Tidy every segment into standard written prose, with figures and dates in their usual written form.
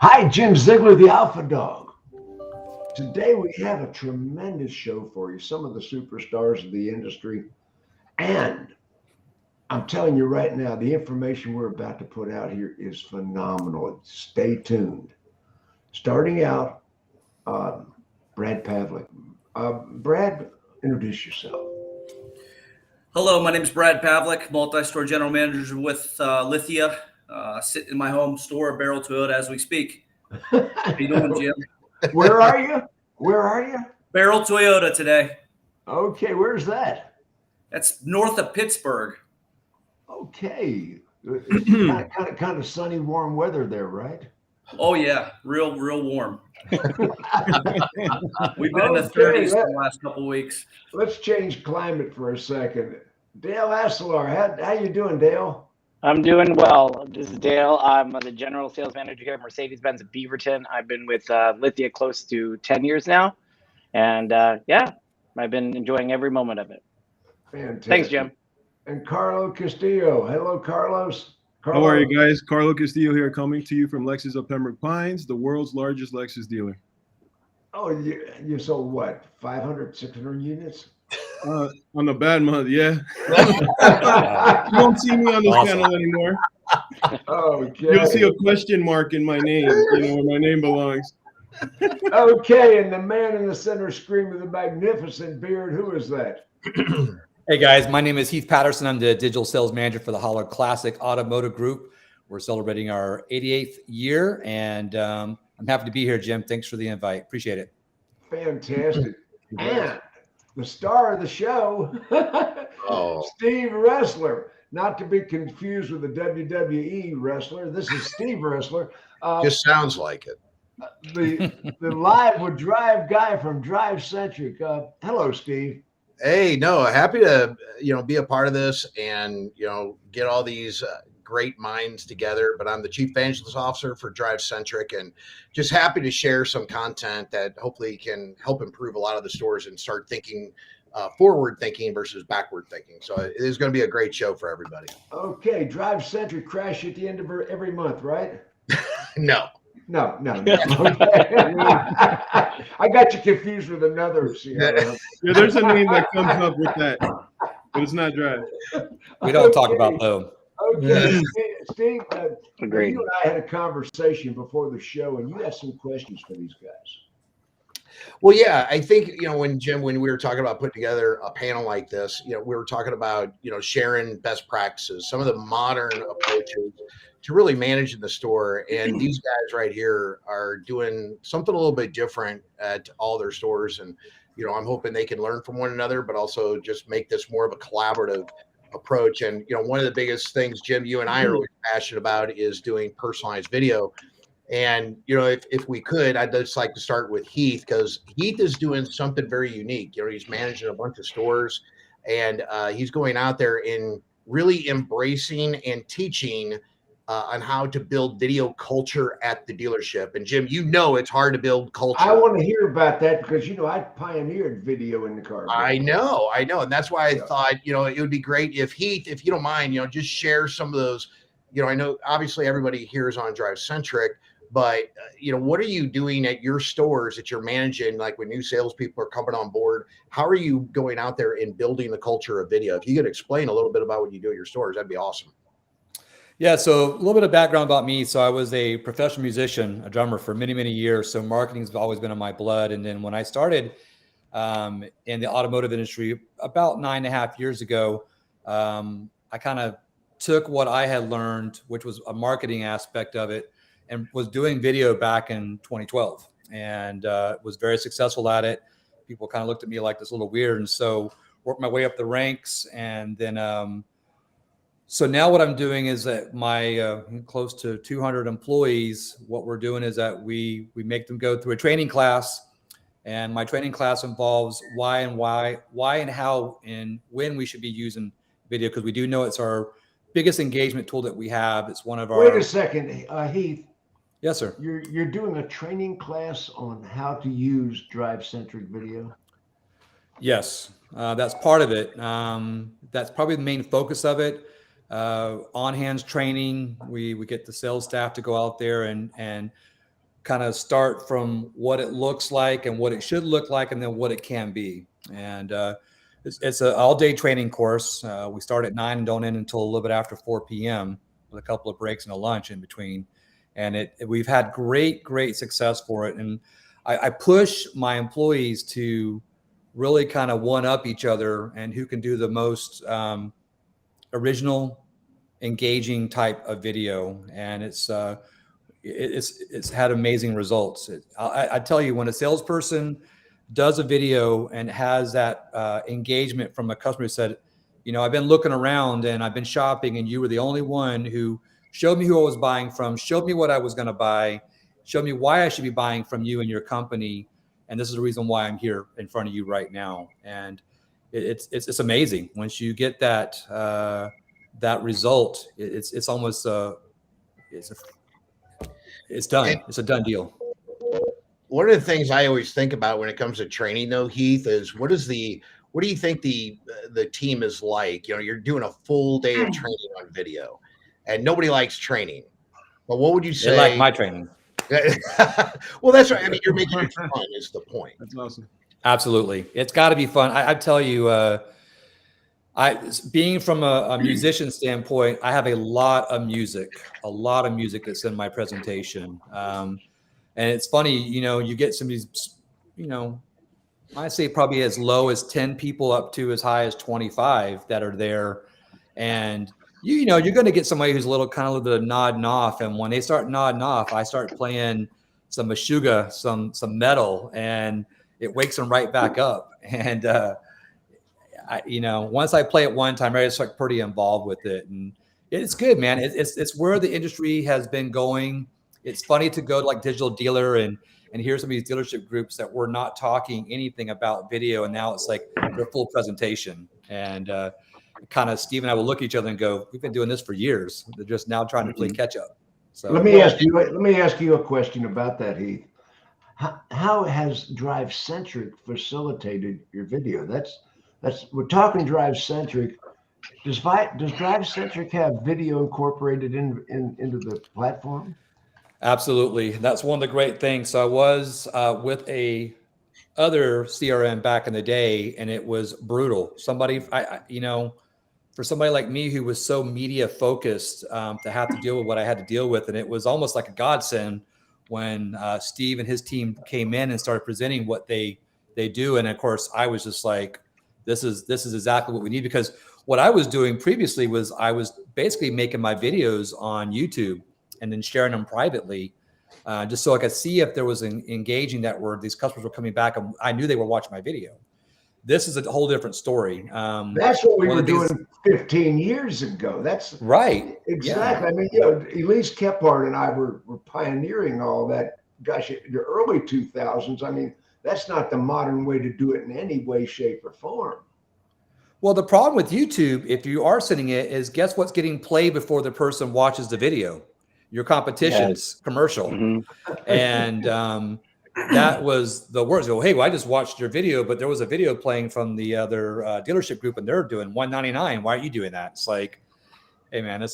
Hi, Jim Ziegler, the Alpha Dog. Today we have a tremendous show for you, some of the superstars of the industry. And I'm telling you right now, the information we're about to put out here is phenomenal. Stay tuned. Starting out, Brad Pavlik. Brad, introduce yourself. Hello, my name is Brad Pavlik, multi-store general manager with Lithia. Sitting in my home store, Baierl Toyota, as we speak. How you doing, Jim? Where are you? Where are you? Baierl Toyota today. Okay, where's that? That's north of Pittsburgh. Okay, it's kind of sunny, warm weather there, right? Oh yeah, real warm. We've been in the 30s for the last couple of weeks. Let's change climate for a second. Dale Acelar, how you doing, Dale? I'm doing well. This is Dale. I'm the general sales manager here at Mercedes-Benz at Beaverton. I've been with Lithia close to 10 years now. And yeah, I've been enjoying every moment of it. Fantastic. Thanks, Jim. And Carlo Castillo. Hello, Carlos. How are you guys? Carlo Castillo here, coming to you from Lexus of Pembroke Pines, the world's largest Lexus dealer. Oh, you sold what, 500, 600 units? On a bad month, yeah. You won't see me on this channel anymore. Okay. You'll see a question mark in my name, where my name belongs. Okay, and the man in the center screen with the magnificent beard, who is that? Hey guys, my name is Heath Patterson. I'm the digital sales manager for the Holler-Classic Automotive Group. We're celebrating our 88th year, and I'm happy to be here, Jim. Thanks for the invite. Appreciate it. Fantastic. And the star of the show, Steve Roessler, not to be confused with the WWE wrestler. This is Steve Roessler. Just sounds like it. The live with drive guy from DriveCentric. Hello, Steve. Hey, no, happy to be a part of this and get all these great minds together. But I'm the Chief Evangelist Officer for DriveCentric, and just happy to share some content that hopefully can help improve a lot of the stores and start thinking forward thinking versus backward thinking. So it is going to be a great show for everybody. Okay, DriveCentric crash at the end of every month, right? No. No. Okay. I got you confused with another. Yeah, there's a name that comes up with that, but it's not Drive. We don't talk about them. Okay, Steve, Agreed. you and I had a conversation before the show, and you had some questions for these guys. Well, yeah, I think, when we were talking about putting together a panel like this, we were talking about, sharing best practices, some of the modern approaches to really managing the store. And these guys right here are doing something a little bit different at all their stores. And, I'm hoping they can learn from one another, but also just make this more of a collaborative approach. And, one of the biggest things, Jim, you and I are always passionate about is doing personalized video. And, if we could, I'd just like to start with Heath, because Heath is doing something very unique. He's managing a bunch of stores, and he's going out there and really embracing and teaching on how to build video culture at the dealership. And Jim, it's hard to build culture. I want to hear about that because, I pioneered video in the car. I know. And that's why I thought, it would be great if Heath, if you don't mind, just share some of those. I know obviously everybody here is on DriveCentric, but, what are you doing at your stores that you're managing? Like when new salespeople are coming on board, how are you going out there and building the culture of video? If you could explain a little bit about what you do at your stores, that'd be awesome. Yeah, so a little bit of background about me. So I was a professional musician, a drummer for many, many years. So marketing's always been in my blood. And then when I started in the automotive industry about 9.5 years ago, I kind of took what I had learned, which was a marketing aspect of it, and was doing video back in 2012 and was very successful at it. People kind of looked at me like this little weird. And so worked my way up the ranks. And then so now what I'm doing is that my close to 200 employees, what we're doing is that we make them go through a training class. And my training class involves why and how and when we should be using video, because we do know it's our biggest engagement tool that we have. It's one of our. Wait a second, Heath. Yes, sir. You're doing a training class on how to use DriveCentric video? Yes, that's part of it. That's probably the main focus of it. On-hands training. We get the sales staff to go out there and kind of start from what it looks like and what it should look like, and then what it can be. And it's an all-day training course. We start at 9 and don't end until a little bit after 4 p.m. with a couple of breaks and a lunch in between. And we've had great success for it. And I push my employees to really kind of one up each other and who can do the most original, engaging type of video. And it's had amazing results. I tell you, when a salesperson does a video and has that engagement from a customer who said, I've been looking around and I've been shopping, and you were the only one who showed me who I was buying from, showed me what I was going to buy, showed me why I should be buying from you and your company. And this is the reason why I'm here in front of you right now. And it's amazing once you get that result. It's almost it's done. It's a done deal. One of the things I always think about when it comes to training, though, Heath, is what do you think the team is like? You're doing a full day of training on video, and nobody likes training. But what would you say? They like my training. Well, that's right. I mean, you're making it fun is the point. That's awesome. Absolutely. It's got to be fun. I tell you, being from a musician standpoint, I have a lot of music that's in my presentation. And it's funny, you get some of these, I say probably as low as 10 people up to as high as 25 that are there. And you're going to get somebody who's a little nodding off. And when they start nodding off, I start playing some Meshuggah, some metal, and it wakes them right back up. And, once I play it one time, I just like pretty involved with it. And it's good, man. It's where the industry has been going. It's funny to go to like Digital Dealer and hear some of these dealership groups that were not talking anything about video. And now it's like their full presentation. And, kind of Steve and I will look at each other and go, we've been doing this for years. They're just now trying to play catch up. So let me ask you a question about that, Heath. How has DriveCentric facilitated your video? We're talking DriveCentric. Does DriveCentric have video incorporated into the platform? Absolutely. That's one of the great things. So I was with a other CRM back in the day, and it was brutal. For somebody like me who was so media focused, to have to deal with what I had to deal with, and it was almost like a godsend when Steve and his team came in and started presenting what they do. And of course, I was just like, this is exactly what we need, because what I was doing previously was I was basically making my videos on YouTube and then sharing them privately, just so I could see if there was engaging these customers were coming back and I knew they were watching my video. This is a whole different story. That's what we were doing 15 years ago. That's right. Exactly. Yeah. I mean, Elise Kephart and I were pioneering all that. Gosh, the early 2000s. I mean, that's not the modern way to do it in any way, shape, or form. Well, the problem with YouTube, if you are sending it, is guess what's getting played before the person watches the video? Your competition's commercial. Mm-hmm. And that was the worst. Go, hey, well, I just watched your video, but there was a video playing from the other dealership group, and they're doing $199. Why are you doing that? It's like, hey, man,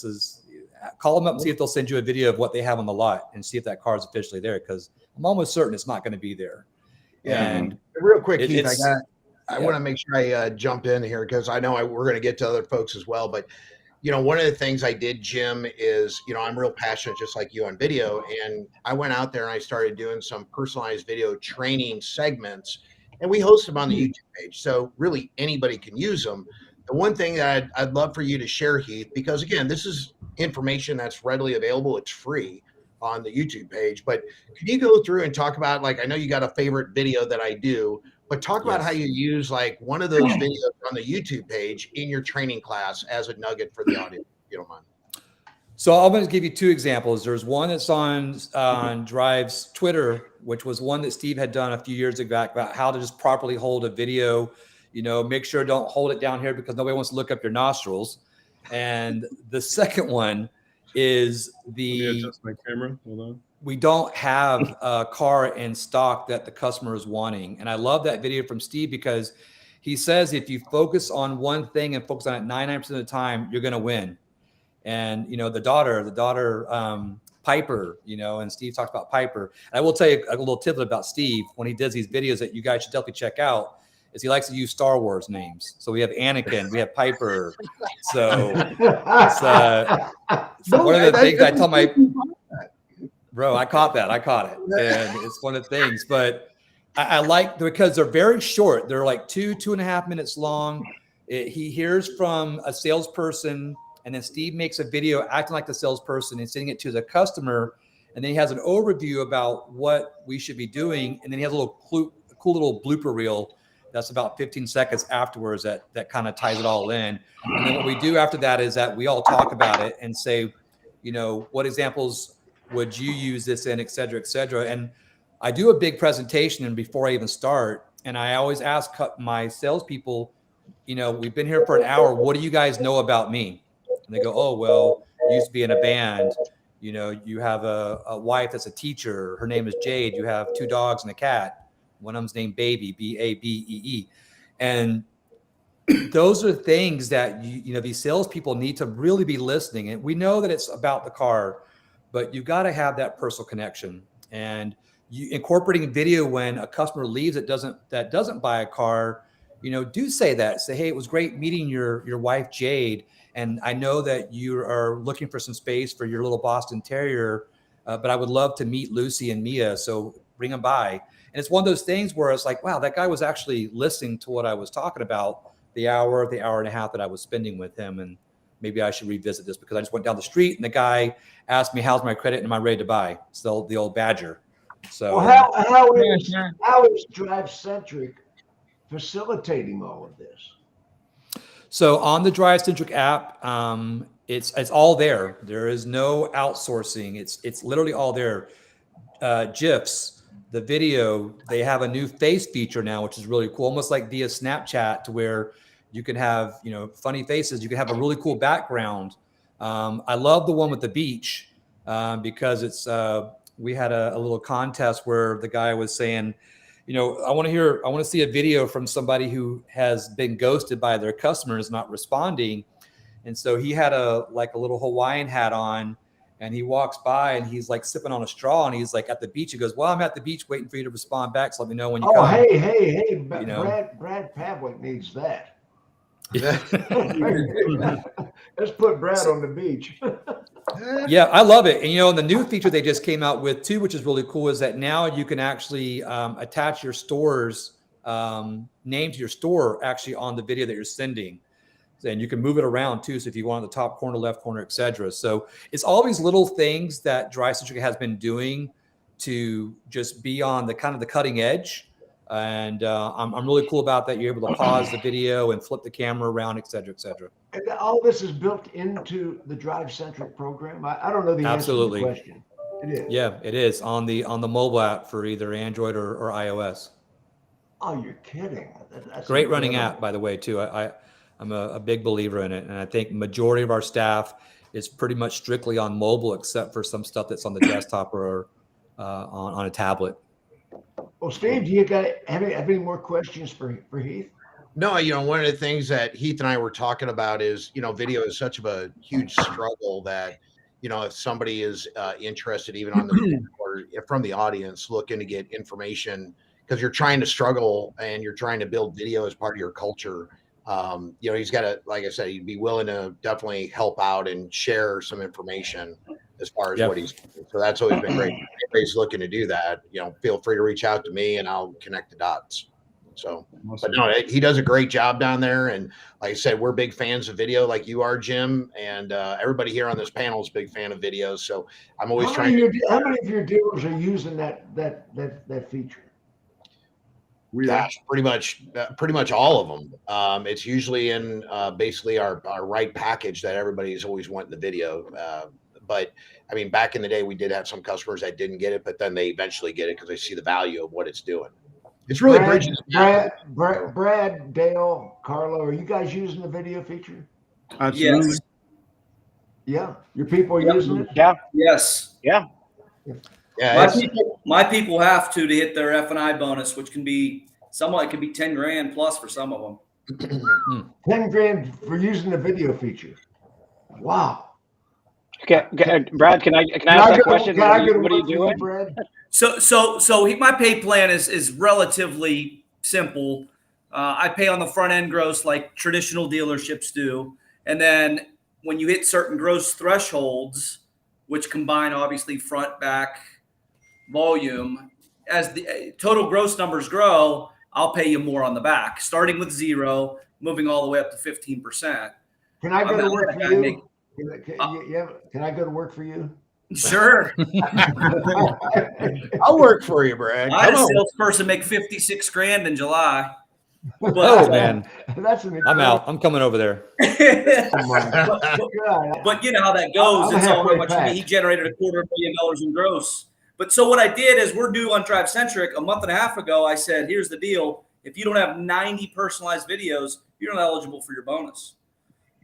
call them up and see if they'll send you a video of what they have on the lot and see if that car is officially there, because I'm almost certain it's not going to be there. Yeah. And real quick, Keith, I want to make sure I jump in here, because I know we're going to get to other folks as well. But, one of the things I did, Jim, is, I'm real passionate, just like you, on video. And I went out there and I started doing some personalized video training segments, and we host them on the YouTube page. So really anybody can use them. The one thing that I'd love for you to share, Heath, because again, this is information that's readily available. It's free on the YouTube page. But can you go through and talk about, like, I know you got a favorite video that I do, but talk about how you use like one of those videos on the YouTube page in your training class as a nugget for the audience, if you don't mind. So I'm going to give you two examples. There's one that's on Drive's Twitter, which was one that Steve had done a few years ago about how to just properly hold a video. Make sure don't hold it down here because nobody wants to look up your nostrils. And the second one is Let me adjust my camera. Hold on. We don't have a car in stock that the customer is wanting. And I love that video from Steve, because he says if you focus on one thing and focus on it 99% of the time, you're going to win. And, the daughter, Piper, and Steve talked about Piper. And I will tell you a little tidbit about Steve when he does these videos that you guys should definitely check out. Is he likes to use Star Wars names. So we have Anakin, we have Piper. So it's one of the things I tell my bro. I caught that. I caught it, and it's one of the things. But I like because they're very short. They're like 2.5 minutes long. He hears from a salesperson, and then Steve makes a video acting like the salesperson and sending it to the customer, and then he has an overview about what we should be doing, and then he has a little cool little blooper reel. That's about 15 seconds afterwards that kind of ties it all in. And then what we do after that is that we all talk about it and say, what examples would you use this in, et cetera, et cetera. And I do a big presentation and before I even start, and I always ask my salespeople, we've been here for an hour. What do you guys know about me? And they go, oh, well, you used to be in a band. You have a wife that's a teacher. Her name is Jade. You have 2 dogs and a cat. One of them's named Baby, Babee. And those are things that, these salespeople need to really be listening. And we know that it's about the car, but you've got to have that personal connection. And you incorporating video when a customer leaves that doesn't buy a car, do say that. Say, hey, it was great meeting your wife, Jade. And I know that you are looking for some space for your little Boston Terrier, but I would love to meet Lucy and Mia. So bring them by. And it's one of those things where it's like, wow, that guy was actually listening to what I was talking about the hour and a half that I was spending with him. And maybe I should revisit this because I just went down the street and the guy asked me, how's my credit and am I ready to buy? So the old Badger. So how is DriveCentric facilitating all of this? So on the DriveCentric app, it's all there. There is no outsourcing. It's literally all there. GIFs, the video, they have a new face feature now, which is really cool, almost like via Snapchat, to where you can have funny faces. You can have a really cool background. I love the one with the beach because it's we had a little contest where the guy was saying, I want to see a video from somebody who has been ghosted by their customers not responding. And so he had a little Hawaiian hat on, and he walks by and he's like sipping on a straw, and he's like at the beach. He goes, well, I'm at the beach waiting for you to respond back. So let me know when you come. Hey, Brad Pavlik needs that. Let's put Brad on the beach. Yeah, I love it. And the new feature they just came out with too, which is really cool, is that now you can actually attach your store's name to your store actually on the video that you're sending. And you can move it around too. So if you want the top corner, left corner, et cetera. So it's all these little things that DriveCentric has been doing to just be on the kind of the cutting edge. And I'm really cool about that. You're able to pause the video and flip the camera around, et cetera, et cetera. And all this is built into the DriveCentric program. I don't know the Absolutely. answer to the question. It is. Yeah, it is on the mobile app for either Android or iOS. Oh, you're kidding. That's great running app, by the way, too. I'm a big believer in it. And I think majority of our staff is pretty much strictly on mobile, except for some stuff that's on the desktop or on a tablet. Well, Steve, do you have any more questions for Heath? No, one of the things that Heath and I were talking about is, video is such a huge struggle that, if somebody is interested, even on the or from the audience, looking to get information, because you're trying to struggle and you're trying to build video as part of your culture. He's got to, like I said, he'd be willing to definitely help out and share some information as far as what he's doing. So that's always been great. If anybody's looking to do that, feel free to reach out to me and I'll connect the dots. So, but no, he does a great job down there. And like I said, we're big fans of video like you are, Jim. And everybody here on this panel is a big fan of videos. So I'm always how many of your dealers are using that feature? Gosh, pretty much all of them. It's usually in basically our right package that everybody's always wanting the video. But I mean, back in the day, we did have some customers that didn't get it, but then they eventually get it because they see the value of what it's doing. It's really bridges. Brad, Dale, Carlo, are you guys using the video feature? Absolutely. Yes. Yeah, your people are using it. Yeah. Yes. Yeah. Yeah. My people have to hit their F&I bonus, which can be somewhat, it could be 10 grand plus for some of them. 10 grand for using the video feature. Wow. Okay, Brad, can I ask that question? Can I go to What are you work for you, doing? Brad? My pay plan is relatively simple. I pay on the front end gross like traditional dealerships do, and then when you hit certain gross thresholds, which combine obviously front, back, volume, as the total gross numbers grow, I'll pay you more on the back, starting with 0, moving all the way up to 15%. Can I go to work for you? Can I go to work for you? Sure. I'll work for you, Brad. I had a Come on. salesperson make 56 grand in July. Oh man, That's an I'm out. I'm coming over there. But you know how that goes. I'm It's all how halfway much packed. he generated $250,000 in gross. But so what I did is we're due on DriveCentric a month and a half ago. I said, here's the deal. If you don't have 90 personalized videos, you're not eligible for your bonus.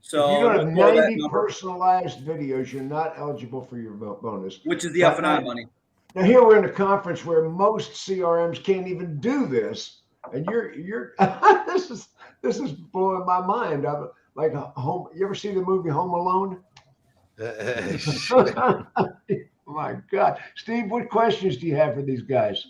So if you don't have we'll call that 90 number, personalized videos, you're not eligible for your bonus. which is the F&I money. Now here we're in a conference where most CRMs can't even do this, and you're this is blowing my mind. I'm like home. You ever see the movie Home Alone? My God, Steve, what questions do you have for these guys?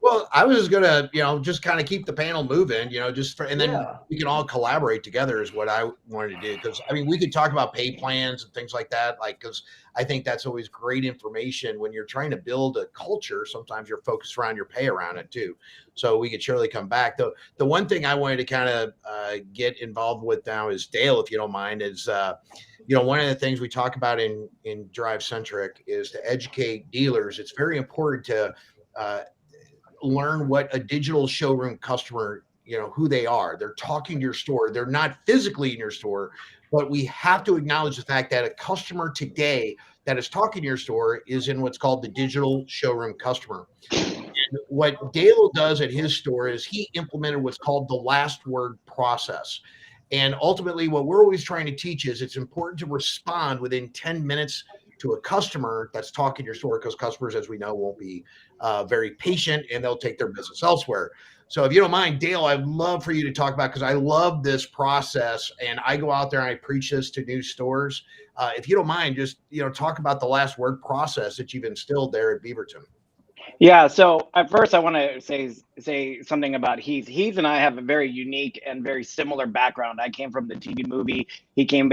Well, I was just gonna, just kind of keep the panel moving, and then Yeah. we can all collaborate together is what I wanted to do. Because we could talk about pay plans and things like that, because I think that's always great information when you're trying to build a culture. Sometimes you're focused around your pay around it too. So we could surely come back. The one thing I wanted to kind of get involved with now is Dale, if you don't mind, is one of the things we talk about in DriveCentric is to educate dealers. It's very important to learn what a digital showroom customer, who they are. They're talking to your store. They're not physically in your store, but we have to acknowledge the fact that a customer today that is talking to your store is in what's called the digital showroom customer. And what Dale does at his store is he implemented what's called the last word process. And ultimately, what we're always trying to teach is it's important to respond within 10 minutes to a customer that's talking to your store, because customers, as we know, won't be very patient and they'll take their business elsewhere. So if you don't mind, Dale, I'd love for you to talk about, because I love this process and I go out there and I preach this to new stores. If you don't mind, just, talk about the last word process that you've instilled there at Beaverton. Yeah, so at first I want to say something about Heath. Heath and I have a very unique and very similar background. I came from the TV movie. He came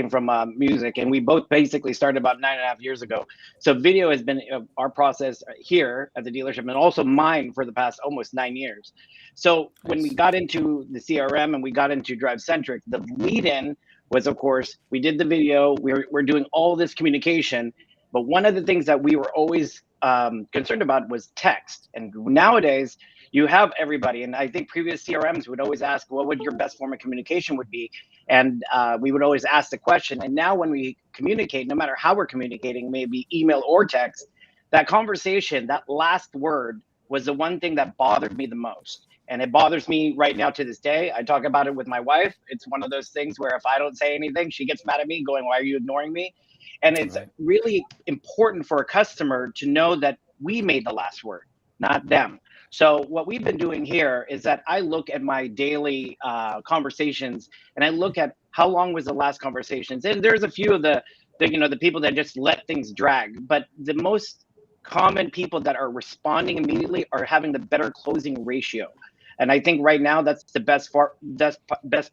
from music, and we both basically started about 9.5 years ago. So video has been our process here at the dealership, and also mine for the past almost 9 years. So when we got into the CRM and we got into DriveCentric, the lead-in was, of course, we did the video. We're doing all this communication, but one of the things that we were always concerned about was text. And nowadays you have everybody, and I think previous CRMs would always ask, what would your best form of communication would be? And we would always ask the question. And now when we communicate, no matter how we're communicating, maybe email or text, that conversation, that last word was the one thing that bothered me the most. And it bothers me right now to this day. I talk about it with my wife. It's one of those things where if I don't say anything, she gets mad at me going, why are you ignoring me? And it's really important for a customer to know that we made the last word, not them. So what we've been doing here is that I look at my daily conversations, and I look at how long was the last conversations. And there's a few of the people that just let things drag. But the most common people that are responding immediately are having the better closing ratio. And I think right now that's the best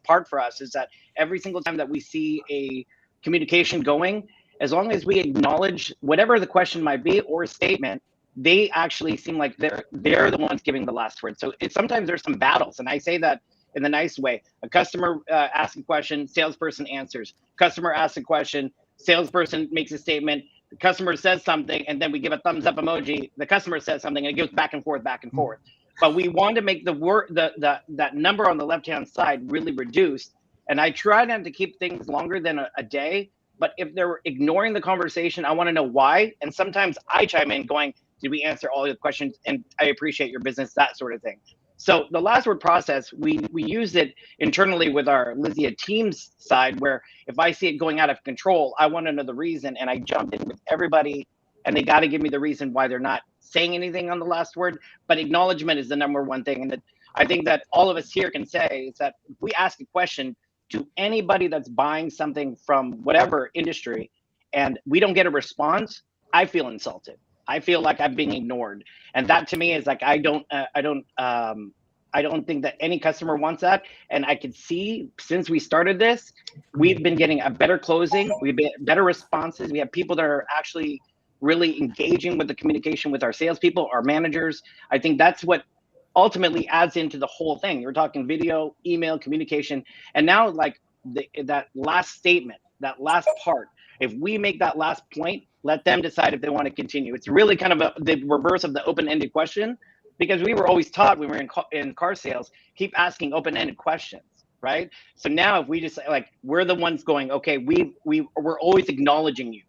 part for us, is that every single time that we see a communication going, as long as we acknowledge whatever the question might be or a statement, they actually seem like they're the ones giving the last word. So sometimes there's some battles, and I say that in the nice way. A customer asks a question, salesperson answers. Customer asks a question, salesperson makes a statement, the customer says something, and then we give a thumbs up emoji. The customer says something, and it goes back and forth, back and forth. But we want to make that number on the left-hand side really reduced. And I try not to keep things longer than a day. But if they're ignoring the conversation, I want to know why. And sometimes I chime in going, did we answer all your questions? And I appreciate your business, that sort of thing. So the last word process, we use it internally with our Lithia Teams side, where if I see it going out of control, I want to know the reason. And I jump in with everybody, and they got to give me the reason why they're not saying anything on the last word. But acknowledgement is the number one thing. And that I think that all of us here can say is that if we ask a question to anybody that's buying something from whatever industry, and we don't get a response, I feel insulted. I feel like I'm being ignored. And that to me is like, I don't think that any customer wants that. And I can see since we started this, we've been getting a better closing. We've been better responses. We have people that are actually really engaging with the communication with our salespeople, our managers. I think that's what ultimately adds into the whole thing. You're talking video, email, communication. And now like that last statement, that last part, if we make that last point, let them decide if they want to continue. It's really kind of the reverse of the open-ended question, because we were always taught when we were in car sales, keep asking open-ended questions, right? So now if we just like, we're the ones going, okay, we're always acknowledging you.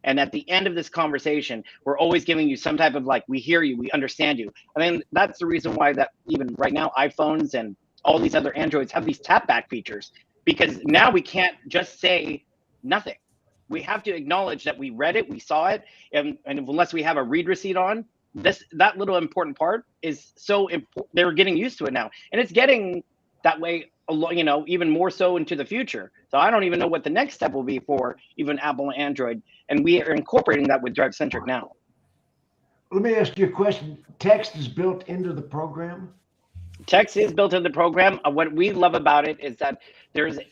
And at the end of this conversation, we're always giving you some type of like, we hear you, we understand you. I mean, that's the reason why that even right now, iPhones and all these other Androids have these tap back features, because now we can't just say nothing. We have to acknowledge that we read it, we saw it, and unless we have a read receipt on, that little important part is so important. They're getting used to it now, and it's getting that way, you know, even more so into the future. So I don't even know what the next step will be for even Apple and Android, and we are incorporating that with DriveCentric now. Let me ask you a question. Text is built into the program? Text is built into the program. What we love about it is that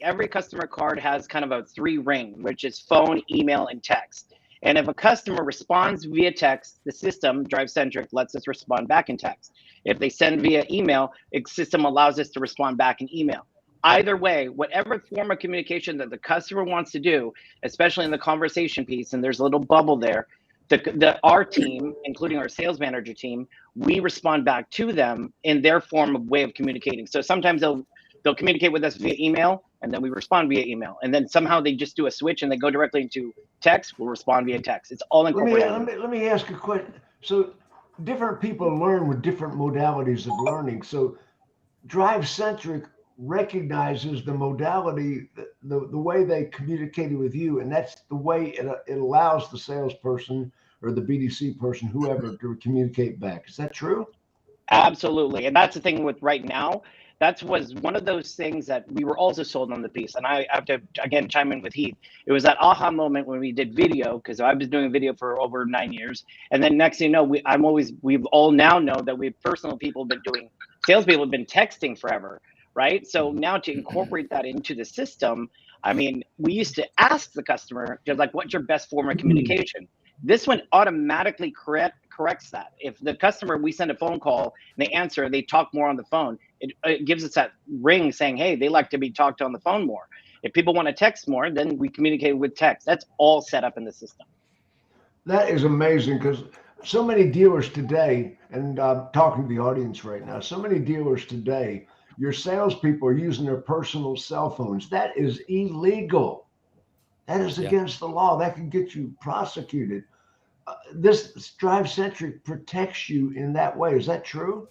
every customer card has kind of a 3-ring, which is phone, email, and text. And if a customer responds via text, the system, DriveCentric, lets us respond back in text. If they send via email, the system allows us to respond back in email. Either way, whatever form of communication that the customer wants to do, especially in the conversation piece, and there's a little bubble there, our team, including our sales manager team, we respond back to them in their form of way of communicating. So sometimes they'll communicate with us via email, and then we respond via email. And then somehow they just do a switch and they go directly into text. We'll respond via text. It's all incorporated. Let me ask a question. So different people learn with different modalities of learning. So DriveCentric recognizes the modality, the way they communicated with you, and that's the way it allows the salesperson or the BDC person, whoever, to communicate back. Is that true? Absolutely. And that's the thing with right now. That was one of those things that we were also sold on the piece. And I have to, again, chime in with Heath. It was that aha moment when we did video, because I've been doing video for over 9 years. And then next thing you know, we've all now know that salespeople have been texting forever, right? So now to incorporate that into the system, I mean, we used to ask the customer, just like, what's your best form of communication? This one automatically corrects that. If the customer, we send a phone call and they answer, they talk more on the phone, it gives us that ring saying, hey, they like to be talked to on the phone more. If people want to text more, then we communicate with text. That's all set up in the system. That is amazing, because so many dealers today, and I'm talking to the audience right now, so many dealers today, your salespeople are using their personal cell phones. That is illegal. That is against the law. That can get you prosecuted. This DriveCentric protects you in that way. Is that true?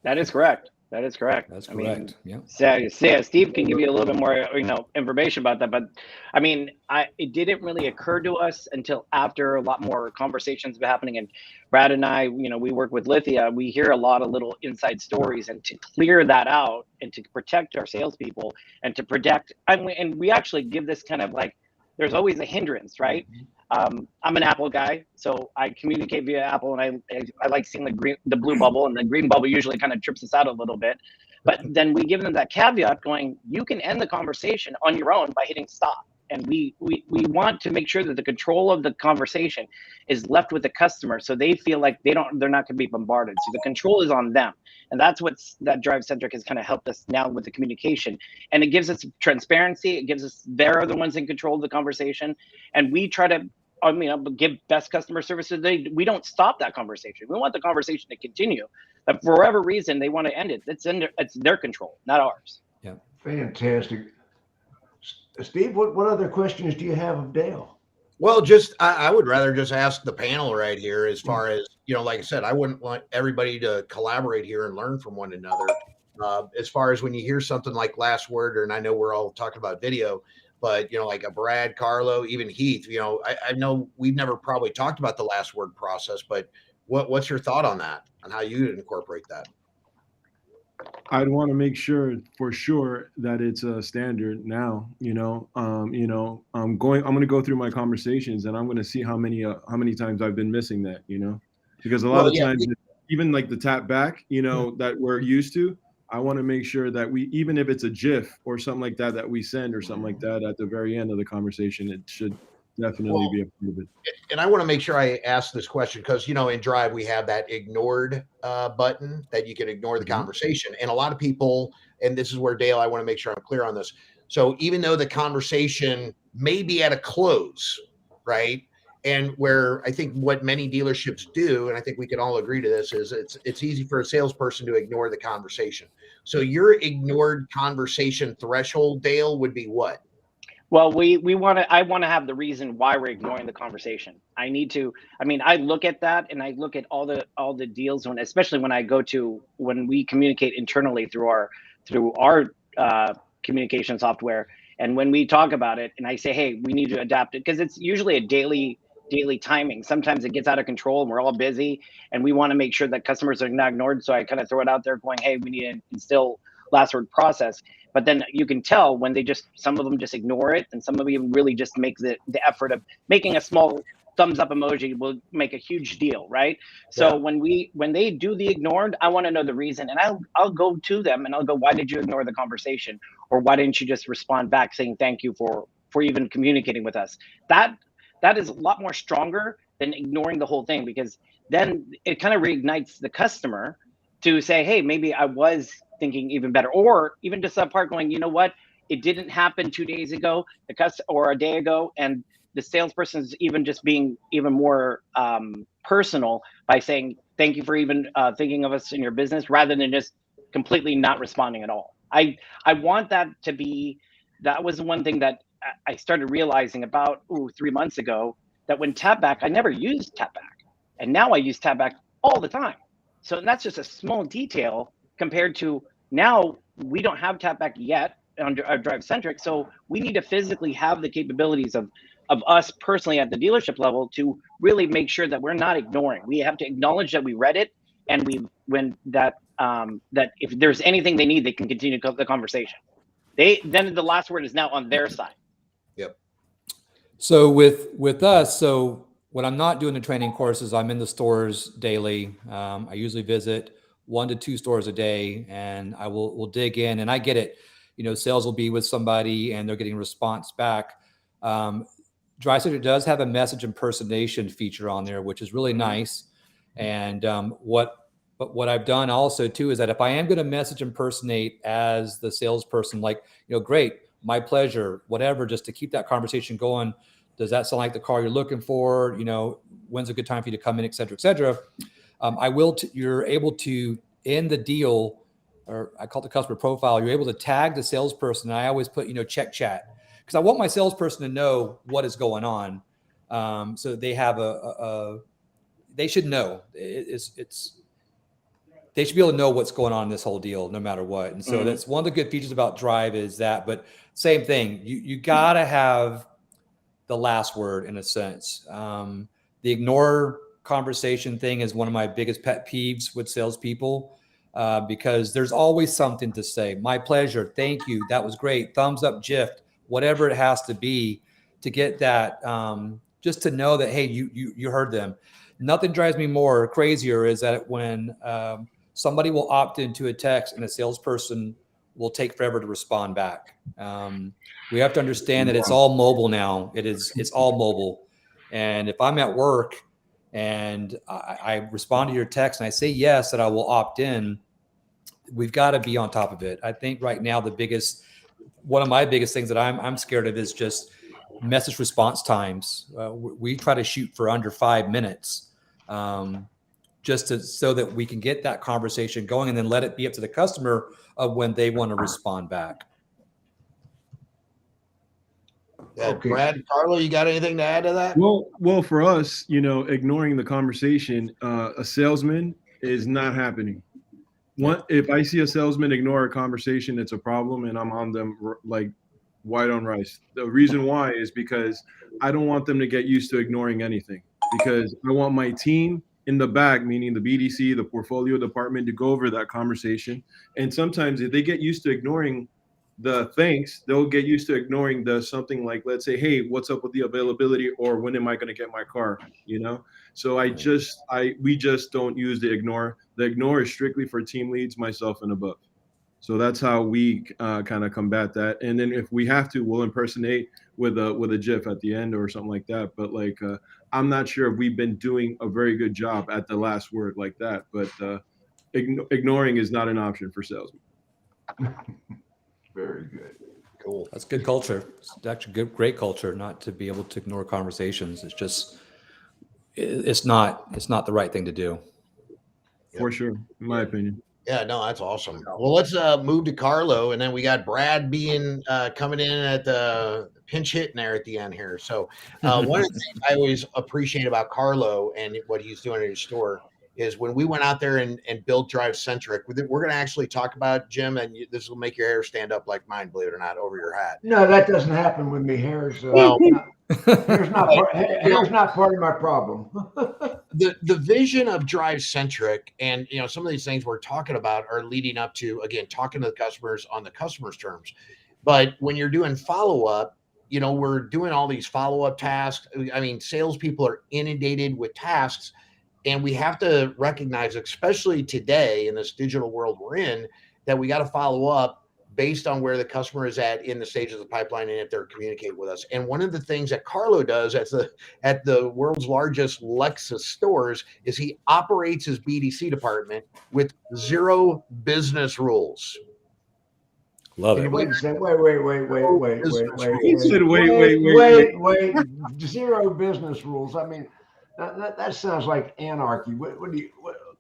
That is correct. That's correct. I mean, Steve can give you a little bit more, information about that. But I mean, it didn't really occur to us until after a lot more conversations were happening. And Brad and I, we work with Lithia. We hear a lot of little inside stories, and to clear that out and to protect our salespeople and to protect, and we actually give this kind of like, there's always a hindrance, right? I'm an Apple guy, so I communicate via Apple, and I like seeing the blue bubble, and the green bubble usually kind of trips us out a little bit. But then we give them that caveat going, you can end the conversation on your own by hitting stop. And we want to make sure that the control of the conversation is left with the customer, so they feel like they're not going to be bombarded. So the control is on them. And that's that DriveCentric has kind of helped us now with the communication. And it gives us transparency. It gives us, they're the ones in control of the conversation. And we try to give best customer service. We don't stop that conversation. We want the conversation to continue. But for whatever reason they want to end it, it's their control, not ours. Yeah. Fantastic. Steve, what other questions do you have of Dale? Well, I would rather just ask the panel right here, as far as, like I said, I wouldn't want everybody to collaborate here and learn from one another. As far as when you hear something like last word, and I know we're all talking about video, but, like a Brad, Carlo, even Heath, I know we've never probably talked about the last word process, but what's your thought on that, on how you incorporate that? I'd want to make sure for sure that it's a standard now. I'm going to go through my conversations and I'm going to see how many times I've been missing that. Because a lot Well, of yeah, times, even like the tap back, that we're used to. I want to make sure that we, even if it's a GIF or something like that, that we send or something like that at the very end of the conversation, it should definitely well, be a part of it. and I want to make sure I ask this question because in Drive we have that ignored button that you can ignore the conversation, and a lot of people, and this is where Dale, I want to make sure I'm clear on this. So even though the conversation may be at a close, right, and where I think what many dealerships do, and I think we can all agree to this, is it's easy for a salesperson to ignore the conversation. So your ignored conversation threshold, Dale, would be what? Well, I want to have the reason why we're ignoring the conversation. I look at that and I look at all the deals especially when we communicate internally through our communication software. And when we talk about it and I say, hey, we need to adapt it because it's usually a daily timing. Sometimes it gets out of control and we're all busy and we want to make sure that customers are not ignored. So I kind of throw it out there going, hey, we need to instill last word process. But then you can tell when some of them just ignore it and some of them really just make the effort of making a small thumbs up emoji will make a huge deal, right? Yeah. So when they do the ignored, I want to know the reason and I'll go to them and I'll go, why did you ignore the conversation? Or why didn't you just respond back saying thank you for even communicating with us? That is a lot more stronger than ignoring the whole thing, because then it kind of reignites the customer to say, hey, maybe I was thinking even better, or even just that part going, you know what, it didn't happen 2 days ago, or a day ago, and the salesperson's even just being even more personal by saying thank you for even thinking of us in your business, rather than just completely not responding at all. I want that to be. That was one thing that I started realizing about 3 months ago, that when tapback, I never used tapback, and now I use tapback all the time. So that's just a small detail compared to now we don't have tapback yet under DriveCentric, so we need to physically have the capabilities of us personally at the dealership level to really make sure that we're not ignoring. We have to acknowledge that we read it, and that if there's anything they need, they can continue the conversation. Then the last word is now on their side. Yep. So with us, so when I'm not doing the training courses, I'm in the stores daily. I usually visit 1 to 2 stores a day, and I will dig in, and I get it. Sales will be with somebody and they're getting a response back. DriveCentric does have a message impersonation feature on there, which is really nice. And what I've done also too is that if I am going to message impersonate as the salesperson, like, great, my pleasure, whatever, just to keep that conversation going. Does that sound like the car you're looking for? When's a good time for you to come in, et cetera, et cetera. You're able to, in the deal, or I call it the customer profile, you're able to tag the salesperson. And I always put, check chat, because I want my salesperson to know what is going on. So they have they should know. They should be able to know what's going on in this whole deal, no matter what. And so that's one of the good features about Drive is that, but same thing, you gotta have the last word in a sense. The ignore conversation thing is one of my biggest pet peeves with salespeople, because there's always something to say. My pleasure. Thank you. That was great. Thumbs up, GIF, whatever it has to be to get that, just to know that, hey, you heard them. Nothing drives me more crazier is that when somebody will opt into a text and a salesperson will take forever to respond back. We have to understand that it's all mobile now. It's all mobile. And if I'm at work and I respond to your text and I say yes, that I will opt in, we've got to be on top of it. I think right now one of my biggest things that I'm scared of is just message response times. We try to shoot for under 5 minutes, so that we can get that conversation going and then let it be up to the customer of when they want to respond back. Okay. Brad, Carlo, you got anything to add to that? Well, for us, ignoring the conversation, a salesman is not happening. If I see a salesman ignore a conversation, it's a problem, and I'm on them like white on rice. The reason why is because I don't want them to get used to ignoring anything, because I want my team in the back, meaning the BDC, the portfolio department, to go over that conversation. And sometimes if they get used to ignoring the thanks, they'll get used to ignoring the something like, let's say, hey, what's up with the availability, or when am I going to get my car? So we just don't use the ignore. The ignore is strictly for team leads, myself and above. So that's how we kind of combat that. And then if we have to, we'll impersonate with a GIF at the end or something like that. But I'm not sure if we've been doing a very good job at the last word like that. But ignoring is not an option for salesmen. Very good. Cool. That's good culture. It's actually great culture not to be able to ignore conversations. It's just, it's not the right thing to do. For sure, in my opinion. Yeah, no, that's awesome. Well, let's move to Carlo, and then we got Brad being coming in at the pinch hitting there at the end here. So one of the things I always appreciate about Carlo and what he's doing at his store is when we went out there and built DriveCentric, we're going to actually talk about, Jim, and this will make your hair stand up like mine, believe it or not, over your hat. No, that doesn't happen with me. Hair's not part of my problem. The vision of DriveCentric and some of these things we're talking about are leading up to, again, talking to the customers on the customer's terms. But when you're doing follow-up, we're doing all these follow-up tasks. I mean, salespeople are inundated with tasks, and we have to recognize, especially today in this digital world we're in, that we got to follow up based on where the customer is at in the stage of the pipeline and if they're communicating with us. And one of the things that Carlo does at the world's largest Lexus stores is he operates his BDC department with 0 business rules. Love it. Wait a second. Wait. He said, Wait. 0 business rules. I mean, that sounds like anarchy. What do you?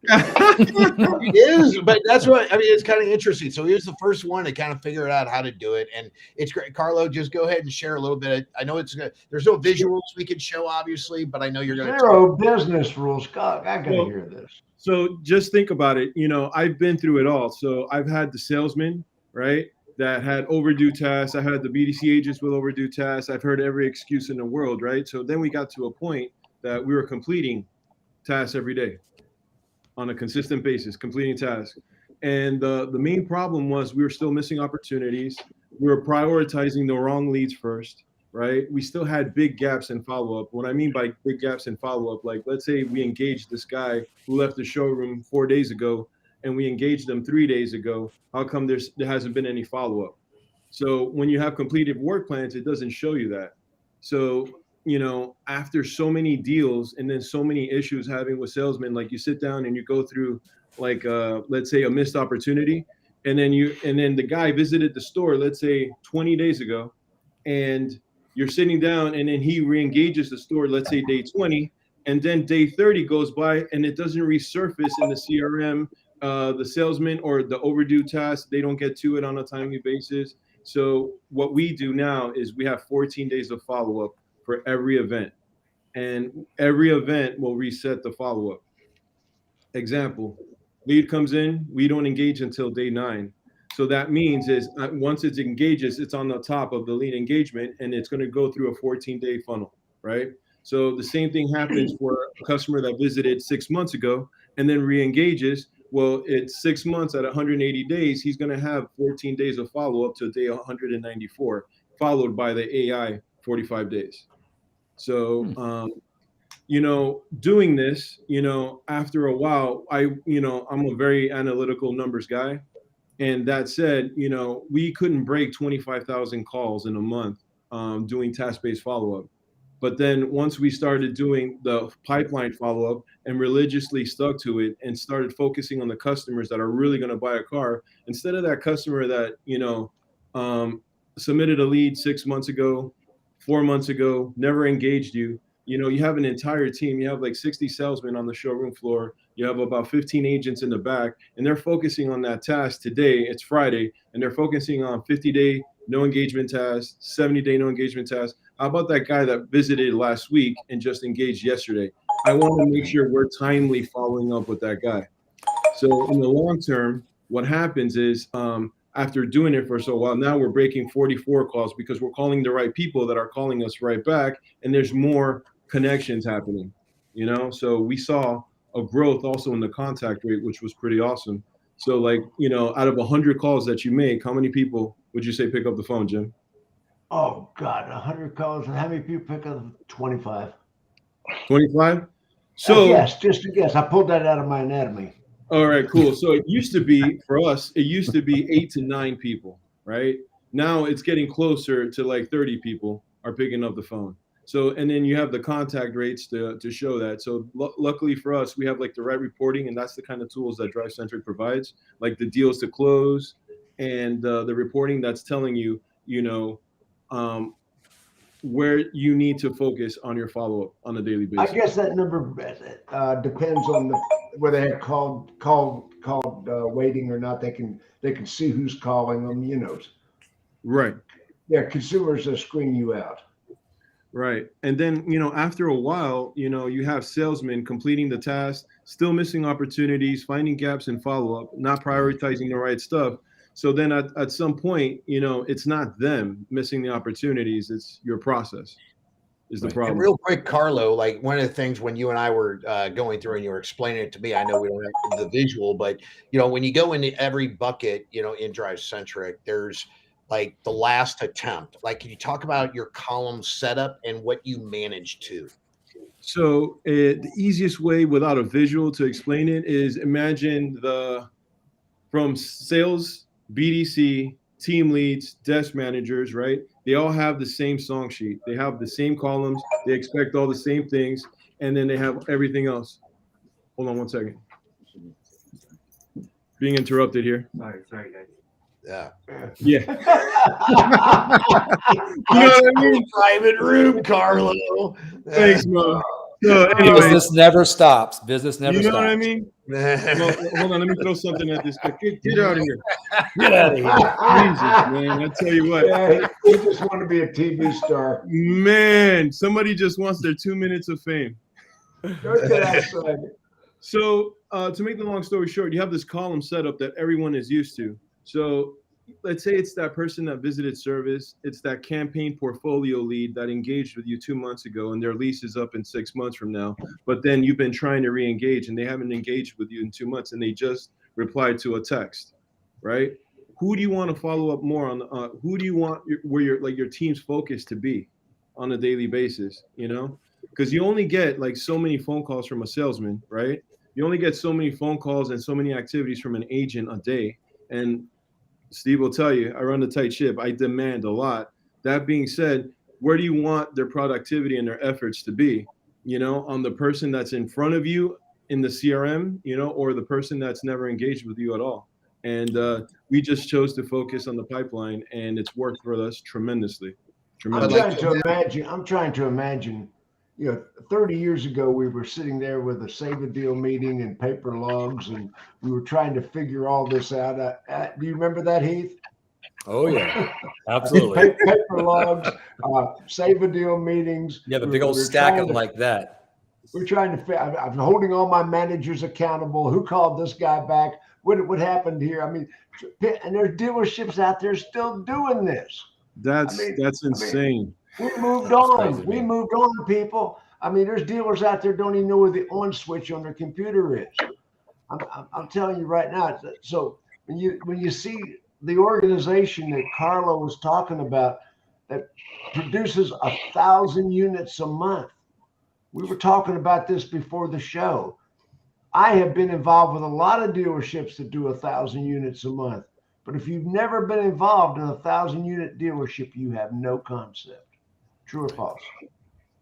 It is, but that's what I mean. It's kind of interesting. So he was the first one to kind of figure out how to do it, and it's great. Carlo, just go ahead and share a little bit. I know there's no visuals we can show, obviously, but I know you're going to 0 business rules. God, I got to hear this. So just think about it. I've been through it all. So I've had the salesman, right, that had overdue tasks. I had the BDC agents with overdue tasks. I've heard every excuse in the world, right? So then we got to a point that we were completing tasks every day on a consistent basis, completing tasks. And the main problem was we were still missing opportunities. We were prioritizing the wrong leads first, right? We still had big gaps in follow-up. What I mean by big gaps in follow-up, like let's say we engaged this guy who left the showroom 4 days ago and we engaged them 3 days ago. How come there hasn't been any follow-up? So when you have completed work plans, it doesn't show you that. So after so many deals and then so many issues having with salesmen, like you sit down and you go through let's say a missed opportunity, and then the guy visited the store, let's say 20 days ago, and you're sitting down and then he re-engages the store, let's say day 20, and then day 30 goes by and it doesn't resurface in the CRM, the salesman or the overdue task, they don't get to it on a timely basis. So what we do now is we have 14 days of follow-up for every event, and every event will reset the follow-up. Example, lead comes in, we don't engage until day 9. So that means is once it engages, it's on the top of the lead engagement, and it's going to go through a 14-day funnel, right? So the same thing happens for a customer that visited 6 months ago and then re-engages. Well, it's 6 months at 180 days. He's going to have 14 days of follow-up to day 194, followed by the AI 45 days. So, doing this, after a while, I'm a very analytical numbers guy. And that said, we couldn't break 25,000 calls in a month doing task-based follow-up. But then once we started doing the pipeline follow-up and religiously stuck to it and started focusing on the customers that are really going to buy a car, instead of that customer that, submitted a lead 6 months ago, 4 months ago, never engaged you. You have an entire team. You have like 60 salesmen on the showroom floor. You have about 15 agents in the back, and they're focusing on that task today. It's Friday, and they're focusing on 50-day no engagement tasks, 70-day no engagement tasks. How about that guy that visited last week and just engaged yesterday? I want to make sure we're timely following up with that guy. So in the long term, what happens is after doing it for so while, now we're breaking 44 calls because we're calling the right people that are calling us right back, and there's more connections happening. So we saw a growth also in the contact rate, which was pretty awesome. So like, out of 100 calls that you make, how many people would you say pick up the phone, Jim? Oh God, 100 calls. How many people pick up? 25. 25? So yes, just a guess. I pulled that out of my anatomy. all right, cool. So it used to be, for us, it used to be 8 to 9 people, right? Now it's getting closer to like 30 people are picking up the phone. So, and then you have the contact rates to show that. So luckily for us, we have like the right reporting, and that's the kind of tools that DriveCentric provides, like the deals to close and the reporting that's telling you, where you need to focus on your follow-up on a daily basis. I guess that number depends on whether they have called waiting or not. They can see who's calling them. Right. Yeah, consumers screen you out. Right. And then, after a while, you have salesmen completing the task, still missing opportunities, finding gaps in follow-up, not prioritizing the right stuff. So then at some point, it's not them missing the opportunities, it's your process is the problem. And real quick, Carlo, like one of the things when you and I were going through and you were explaining it to me, I know we don't have the visual, but, when you go into every bucket, in DriveCentric, there's like the last attempt. Like, can you talk about your column setup and what you manage to? So the easiest way without a visual to explain it is imagine from sales, BDC, team leads, desk managers, right? They all have the same song sheet. They have the same columns. They expect all the same things. And then they have everything else. Hold on one second. Being interrupted here. Sorry, guys. Yeah. Yeah. You know what I mean? Private room, Carlo. Thanks, Mo. So anyway, Business never stops. Business never stops. you know what I mean? Well, hold on, let me throw something at this. Get out of here. Get out of here. Jesus, man. I tell you what. Yeah, he just want to be a TV star. Man, somebody just wants their 2 minutes of fame. Go get outside. So to make the long story short, you have this column setup that everyone is used to. So let's say it's that person that visited service. It's that campaign portfolio lead that engaged with you 2 months ago and their lease is up in 6 months from now. But then you've been trying to re-engage and they haven't engaged with you in 2 months and they just replied to a text, right? Who do you want to follow up more on? Who do you want where your team's focus to be on a daily basis, Because you only get like so many phone calls from a salesman, right? You only get so many phone calls and so many activities from an agent a day. And Steve will tell you, I run a tight ship. I demand a lot. That being said, where do you want their productivity and their efforts to be? On the person that's in front of you in the CRM, or the person that's never engaged with you at all. And we just chose to focus on the pipeline, and it's worked for us tremendously. I'm trying to imagine, 30 years ago, we were sitting there with a Save a Deal meeting and paper logs, and we were trying to figure all this out. Do you remember that, Heath? Oh, yeah. Absolutely. Paper logs, Save a Deal meetings. You have a big old stack of them like that. We're trying to I'm holding all my managers accountable. Who called this guy back? What happened here? I mean, and there's dealerships out there still doing this. That's insane. We moved on. We moved on, people. I mean, there's dealers out there don't even know where the on switch on their computer is. I'm telling you right now. So when you see the organization that Carlo was talking about that produces 1,000 units a month, we were talking about this before the show. I have been involved with a lot of dealerships that do 1,000 units a month. But if you've never been involved in a 1,000-unit dealership, you have no concept. True or false?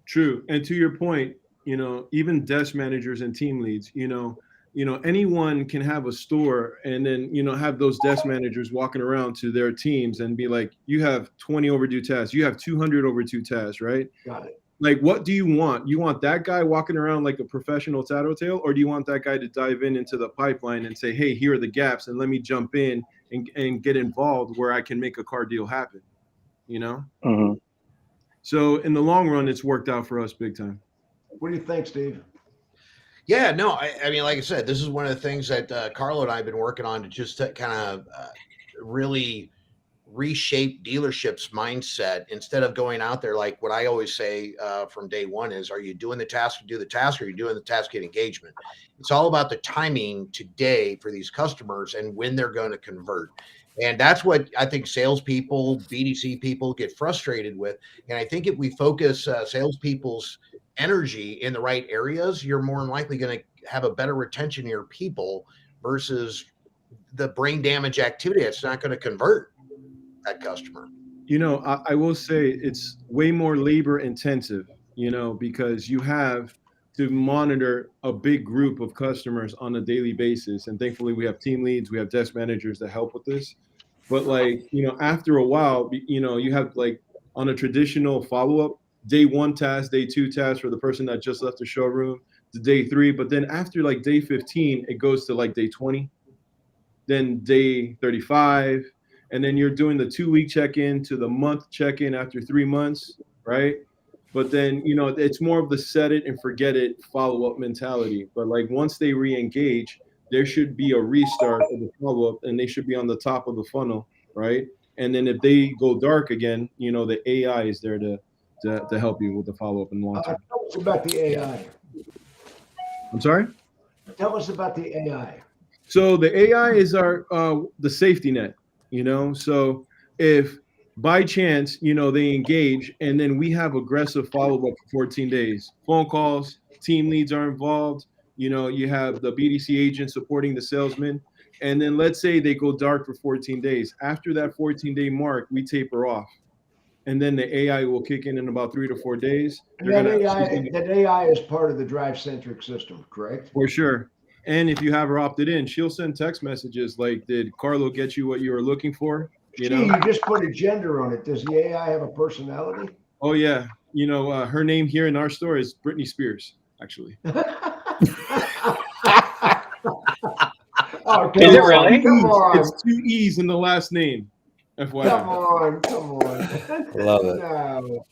True. And to your point, even desk managers and team leads, anyone can have a store and then, have those desk managers walking around to their teams and be like, you have 20 overdue tasks. You have 200 overdue tasks, right? Got it. Like, what do you want? You want that guy walking around like a professional tattletale, or do you want that guy to dive into the pipeline and say, hey, here are the gaps and let me jump in and get involved where I can make a car deal happen, Mm-hmm. So in the long run, it's worked out for us big time. What do you think, Steve? Yeah, no, I mean, like I said, this is one of the things that Carlo and I have been working on to just kind of really reshape dealerships mindset instead of going out there like what I always say from day one is, are you doing the task to do the task, or are you doing the task to get engagement? It's all about the timing today for these customers and when they're going to convert. And that's what I think salespeople, BDC people get frustrated with. And I think if we focus salespeople's energy in the right areas, you're more than likely going to have a better retention of your people versus the brain damage activity that's not going to convert that customer. You know, I will say it's way more labor intensive, you know, because you have to monitor a big group of customers on a daily basis. And thankfully we have team leads, we have desk managers that help with this. But like, you know, after a while, you know, you have like on a traditional follow-up, day 1 task, day 2 task for the person that just left the showroom, to day 3. But then after like day 15, it goes to like day 20, then day 35. And then you're doing the 2-week check-in to the month check-in after 3 months, right? But then, you know, it's more of the set it and forget it follow-up mentality. But like once they re-engage, there should be a restart of the follow-up, and they should be on the top of the funnel, right? And then if they go dark again, you know, the AI is there to help you with the follow-up and long term. Tell us about the AI. I'm sorry? Tell us about the AI. So the AI is our the safety net, you know. So if by chance, you know, they engage and then we have aggressive follow-up for 14 days, phone calls, team leads are involved, you know, you have the BDC agent supporting the salesman, and then let's say they go dark for 14 days. After that 14-day mark, we taper off. And then the AI will kick in about 3 to 4 days. And that AI is part of the DriveCentric system, correct? For sure. And if you have her opted in, she'll send text messages like, did Carlo get you what you were looking for? You know, you just put a gender on it. Does the AI have a personality? Oh, yeah. You know, her name here in our store is Britney Spears, actually. Oh, is it really? Come on. It's 2 E's in the last name. FYI. Come on. Love it. No.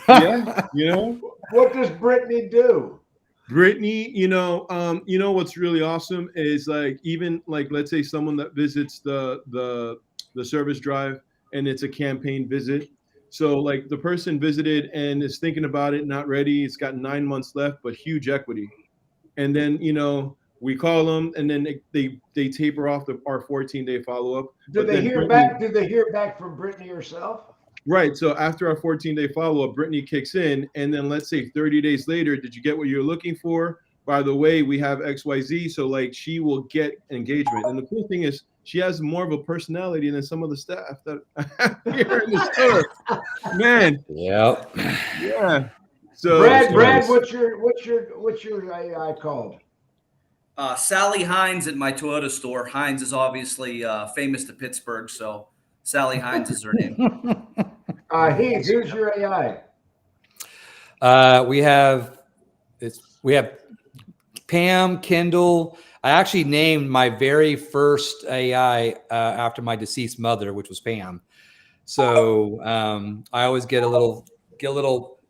Yeah, you know. What does Brittany do? Brittany, you know what's really awesome is like, even like, let's say someone that visits the service drive and it's a campaign visit. So like the person visited and is thinking about it, not ready. It's got 9 months left, but huge equity. And then, you know, we call them and then they taper off our 14-day follow-up. Do they hear back from Brittany herself? Right. So after our 14-day follow-up, Brittany kicks in, and then let's say 30 days later, did you get what you're looking for? By the way, we have XYZ. So like she will get engagement. And the cool thing is she has more of a personality than some of the staff that here in the store. Man. Yep. Yeah. So Brad, what's your AI called? Sally Hines at my Toyota store. Hines is obviously famous to Pittsburgh, so Sally Hines is her name. Heath, who's your AI? We have Pam, Kendall. I actually named my very first AI after my deceased mother, which was Pam. So I always get a little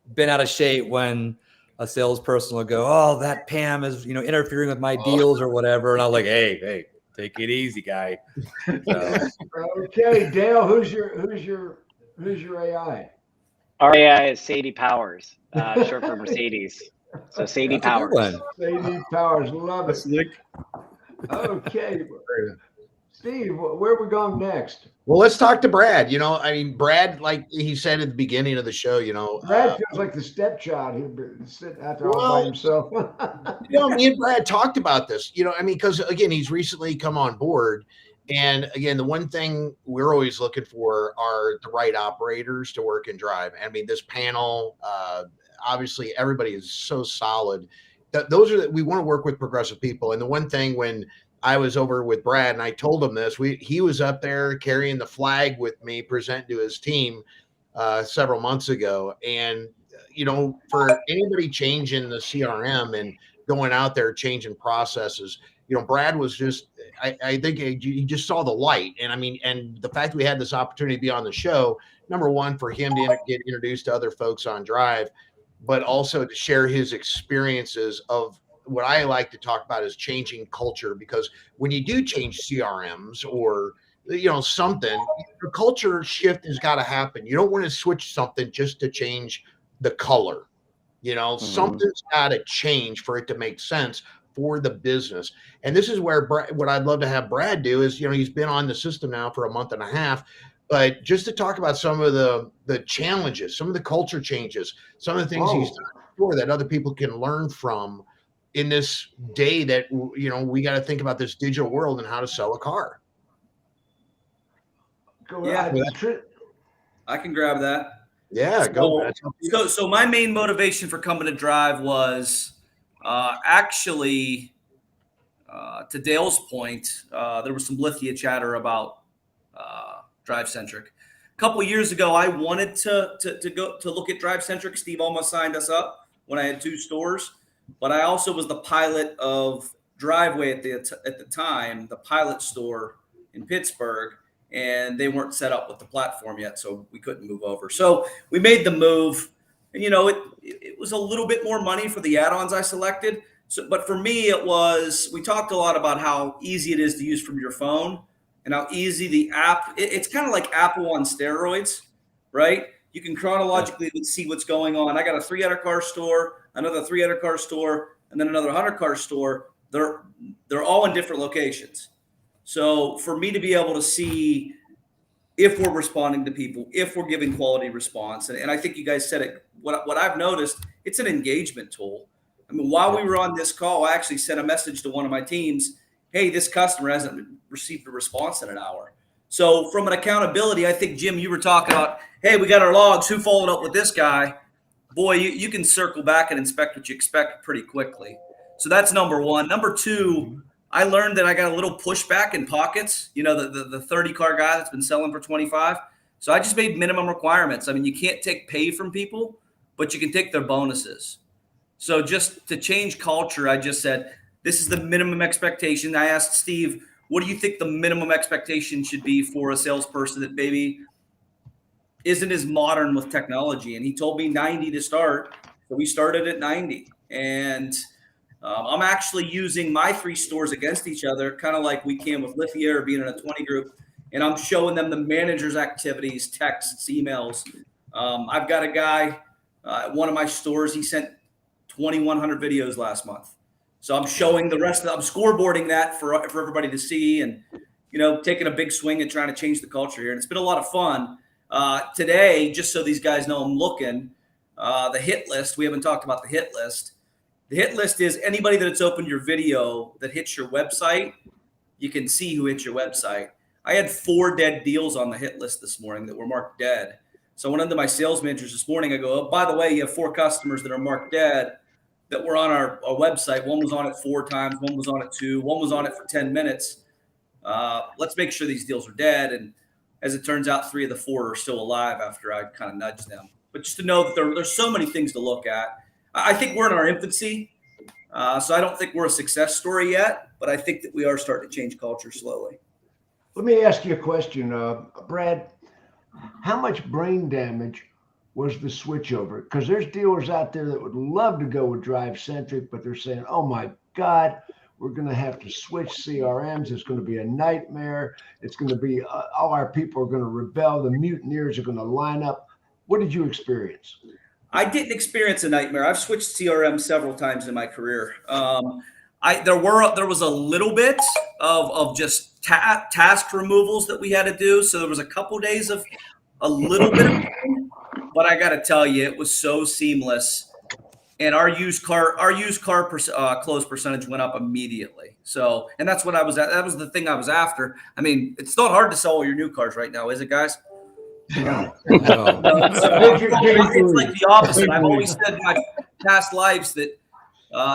bent out of shape when a salesperson will go, "Oh, that Pam is, you know, interfering with my deals or whatever," and I'm like, "Hey, take it easy, guy." So. Okay, Dale, who's your AI? Our AI is Sadie Powers, short for Mercedes. So Sadie Powers. Sadie Powers, love it. Slick. Okay, Steve, where are we going next? Well, let's talk to Brad. You know, I mean, Brad, like he said at the beginning of the show, you know, Brad feels like the stepchild. He'd sit out there all by himself. You know, me and Brad talked about this. You know, I mean, because again, he's recently come on board, and again, the one thing we're always looking for are the right operators to work and drive. I mean, this panel, obviously, everybody is so solid. Those are we want to work with progressive people. And the one thing when I was over with Brad and I told him this, he was up there carrying the flag with me, presenting to his team several months ago. And, you know, for anybody changing the CRM and going out there, changing processes, you know, Brad was just, I think he just saw the light. And I mean, and the fact that we had this opportunity to be on the show, number one, for him to get introduced to other folks on Drive, but also to share his experiences of what I like to talk about is changing culture, because when you do change CRMs or something, the culture shift has got to happen. You don't want to switch something just to change the color. Something's got to change for it to make sense for the business. And this is where what I'd love to have Brad do is, he's been on the system now for a month and a half, but just to talk about some of the challenges, some of the culture changes, some of the things he's done before that other people can learn from in this day that, we got to think about this digital world and how to sell a car. Yeah, I can grab that. Yeah, go. So my main motivation for coming to Drive was actually, to Dale's point, there was some Lithia chatter about DriveCentric. A couple of years ago, I wanted to go to look at DriveCentric. Steve almost signed us up when I had 2 stores, but I also was the pilot of Driveway at the time, the pilot store in Pittsburgh. And they weren't set up with the platform yet, so we couldn't move over. So we made the move, and it was a little bit more money for the add-ons I selected. So, but for me, we talked a lot about how easy it is to use from your phone and how easy the app. It's kind of like Apple on steroids, right? You can chronologically see what's going on. I got a 300-car store, another 300-car store, and then another 100-car store. They're all in different locations. So for me to be able to see if we're responding to people, if we're giving quality response, and I think you guys said it, what I've noticed, it's an engagement tool. I mean, while we were on this call, I actually sent a message to one of my teams, hey, this customer hasn't received a response in an hour. So from an accountability, I think, Jim, you were talking about, hey, we got our logs, who followed up with this guy? Boy, you can circle back and inspect what you expect pretty quickly. So that's number one. Number two, I learned that I got a little pushback in pockets, the 30-car guy that's been selling for 25. So I just made minimum requirements. I mean, you can't take pay from people, but you can take their bonuses. So just to change culture, I just said, this is the minimum expectation. I asked Steve, what do you think the minimum expectation should be for a salesperson that maybe isn't as modern with technology? And he told me 90 to start. So we started at 90. And I'm actually using my 3 stores against each other, kind of like we can with Lithia or being in a 20 group. And I'm showing them the manager's activities, texts, emails. I've got a guy at one of my stores. He sent 2,100 videos last month. So I'm showing the rest I'm scoreboarding that for everybody to see and, taking a big swing at trying to change the culture here. And it's been a lot of fun. Today, just so these guys know I'm looking, the hit list, we haven't talked about the hit list. The hit list is anybody that's opened your video that hits your website, you can see who hit your website. I had 4 dead deals on the hit list this morning that were marked dead. So I went into my sales managers this morning. I go, oh, by the way, you have 4 customers that are marked dead that were on our website. One was on it 4 times. One was on it 2. One was on it for 10 minutes. Let's make sure these deals are dead. And as it turns out, 3 of the 4 are still alive after I kind of nudged them. But just to know that there's so many things to look at. I think we're in our infancy, so I don't think we're a success story yet, but I think that we are starting to change culture slowly. Let me ask you a question, Brad. How much brain damage was the switchover? Because there's dealers out there that would love to go with DriveCentric, but they're saying, oh my God, we're going to have to switch CRMs. It's going to be a nightmare. It's going to be all our people are going to rebel. The mutineers are going to line up. What did you experience? I didn't experience a nightmare. I've switched CRM several times in my career. There was a little bit of just task removals that we had to do. So there was a couple days of a little bit of pain, but I got to tell you, it was so seamless. And our used car close percentage went up immediately. So, and that's what I was at. That was the thing I was after. I mean, it's not hard to sell all your new cars right now, is it, guys? No. It's like the opposite. I've always said in my past lives that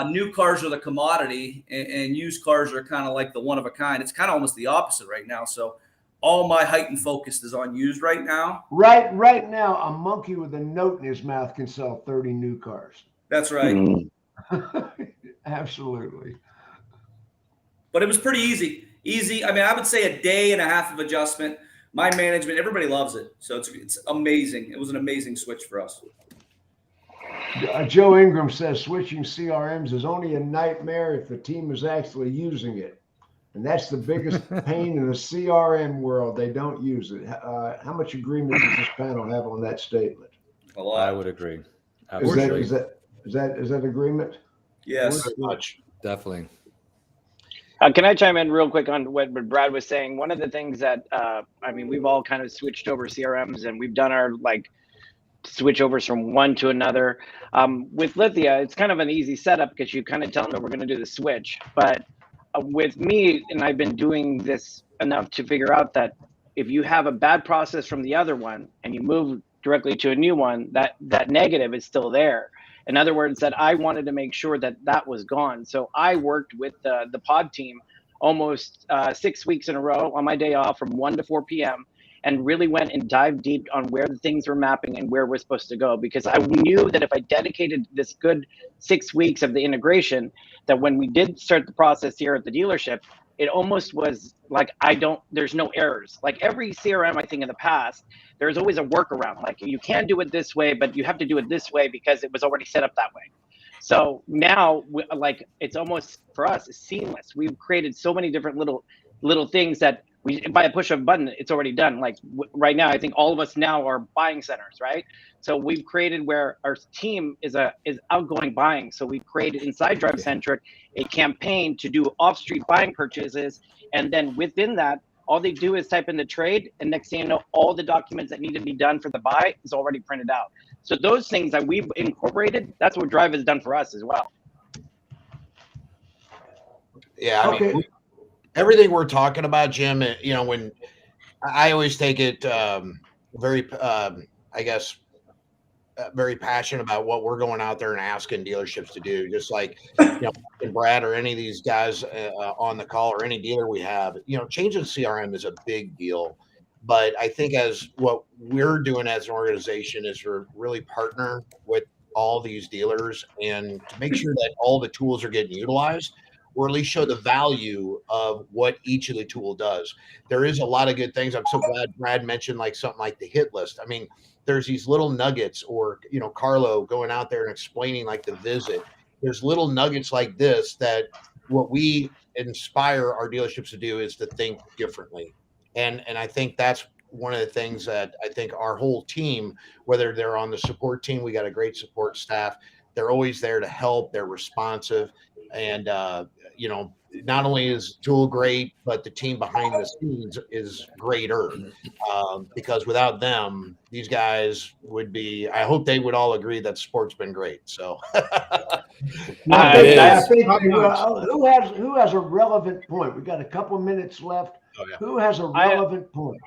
new cars are the commodity and used cars are kind of like the one of a kind. It's kind of almost the opposite right now. So all my heightened focus is on used right now. Right now, a monkey with a note in his mouth can sell 30 new cars. That's right. Absolutely. But it was pretty easy. I mean, I would say a day and a half of adjustment. My management, everybody loves it. So it's amazing. It was an amazing switch for us. Joe Ingram says switching CRMs is only a nightmare if the team is actually using it. And that's the biggest pain in the CRM world. They don't use it. How much agreement does this panel have on that statement? A lot. I would agree. Is that Absolutely. is that agreement? Yes. Very much. Definitely. Can I chime in real quick on what Brad was saying? One of the things that, I mean, we've all kind of switched over CRMs and we've done our like switchovers from one to another. With Lithia, it's kind of an easy setup because you kind of tell them that we're going to do the switch. But with me, and I've been doing this enough to figure out that if you have a bad process from the other one and you move directly to a new one, that negative is still there. In other words, that I wanted to make sure that that was gone. So I worked with the pod team almost 6 weeks in a row on my day off from 1 to 4 p.m. and really went and dived deep on where the things were mapping and where we're supposed to go. Because I knew that if I dedicated this good 6 weeks of the integration, that when we did start the process here at the dealership, it almost was like there's no errors. Like every CRM, I think in the past, there's always a workaround. Like you can do it this way, but you have to do it this way because it was already set up that way. So now, like it's almost for us, it's seamless. We've created so many different little things that by a push of a button, it's already done. Like right now, I think all of us now are buying centers, right? So we've created where our team is outgoing buying. So we've created inside DriveCentric a campaign to do off-street buying purchases, and then within that, all they do is type in the trade, and next thing you know, all the documents that need to be done for the buy is already printed out. So those things that we've incorporated, that's what Drive has done for us as well. Yeah, I mean, everything we're talking about, Jim, you know, when I always take it very, I guess, very passionate about what we're going out there and asking dealerships to do. Just like, you know, Brad or any of these guys on the call or any dealer we have, you know, changing CRM is a big deal. But I think as what we're doing as an organization is we're really partner with all these dealers and to make sure that all the tools are getting utilized, or at least show the value of what each of the tool does. There is a lot of good things. I'm so glad Brad mentioned like something like the hit list. I mean, there's these little nuggets, or, you know, Carlo going out there and explaining like the visit. There's little nuggets like this that what we inspire our dealerships to do is to think differently. And I think that's one of the things that I think our whole team, whether they're on the support team, we got a great support staff. They're always there to help. They're responsive. And, you know, not only is Tool great, but the team behind the scenes is greater because without them, these guys would be, I hope they would all agree that sport's been great. So I think who has a relevant point? We got a couple minutes left. Oh, yeah. Who has a relevant point?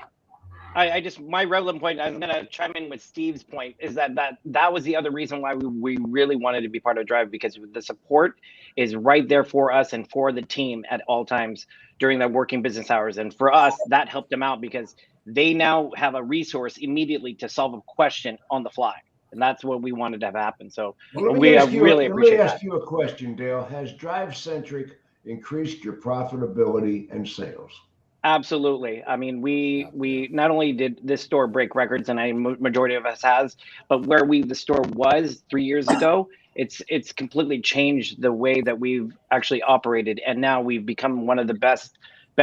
My relevant point, I'm going to chime in with Steve's point, is that was the other reason why we really wanted to be part of Drive, because the support is right there for us and for the team at all times during their working business hours. And for us, that helped them out because they now have a resource immediately to solve a question on the fly. And that's what we wanted to have happen. So we really appreciate that. Let me ask you a question, Dale. Has DriveCentric increased your profitability and sales? Absolutely. I mean, we not only did this store break records, and a majority of us has, but where the store was 3 years ago, it's completely changed the way that we've actually operated, and now we've become one of the best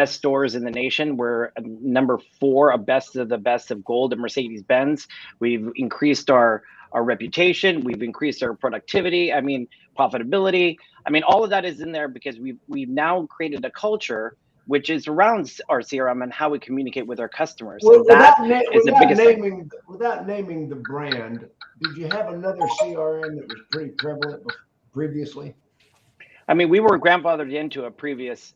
stores in the nation. We're number 4, a best of the best of gold at Mercedes-Benz. We've increased our reputation. We've increased our productivity. I mean, profitability. I mean, all of that is in there because we've now created a culture which is around our CRM and how we communicate with our customers. Well, without naming the brand, did you have another CRM that was pretty prevalent previously? I mean, we were grandfathered into a previous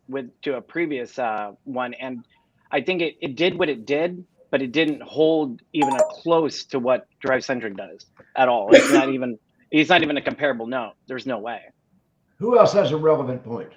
one, and I think it did what it did, but it didn't hold even close to what DriveCentric does at all. It's not even a comparable. No, there's no way. Who else has a relevant point?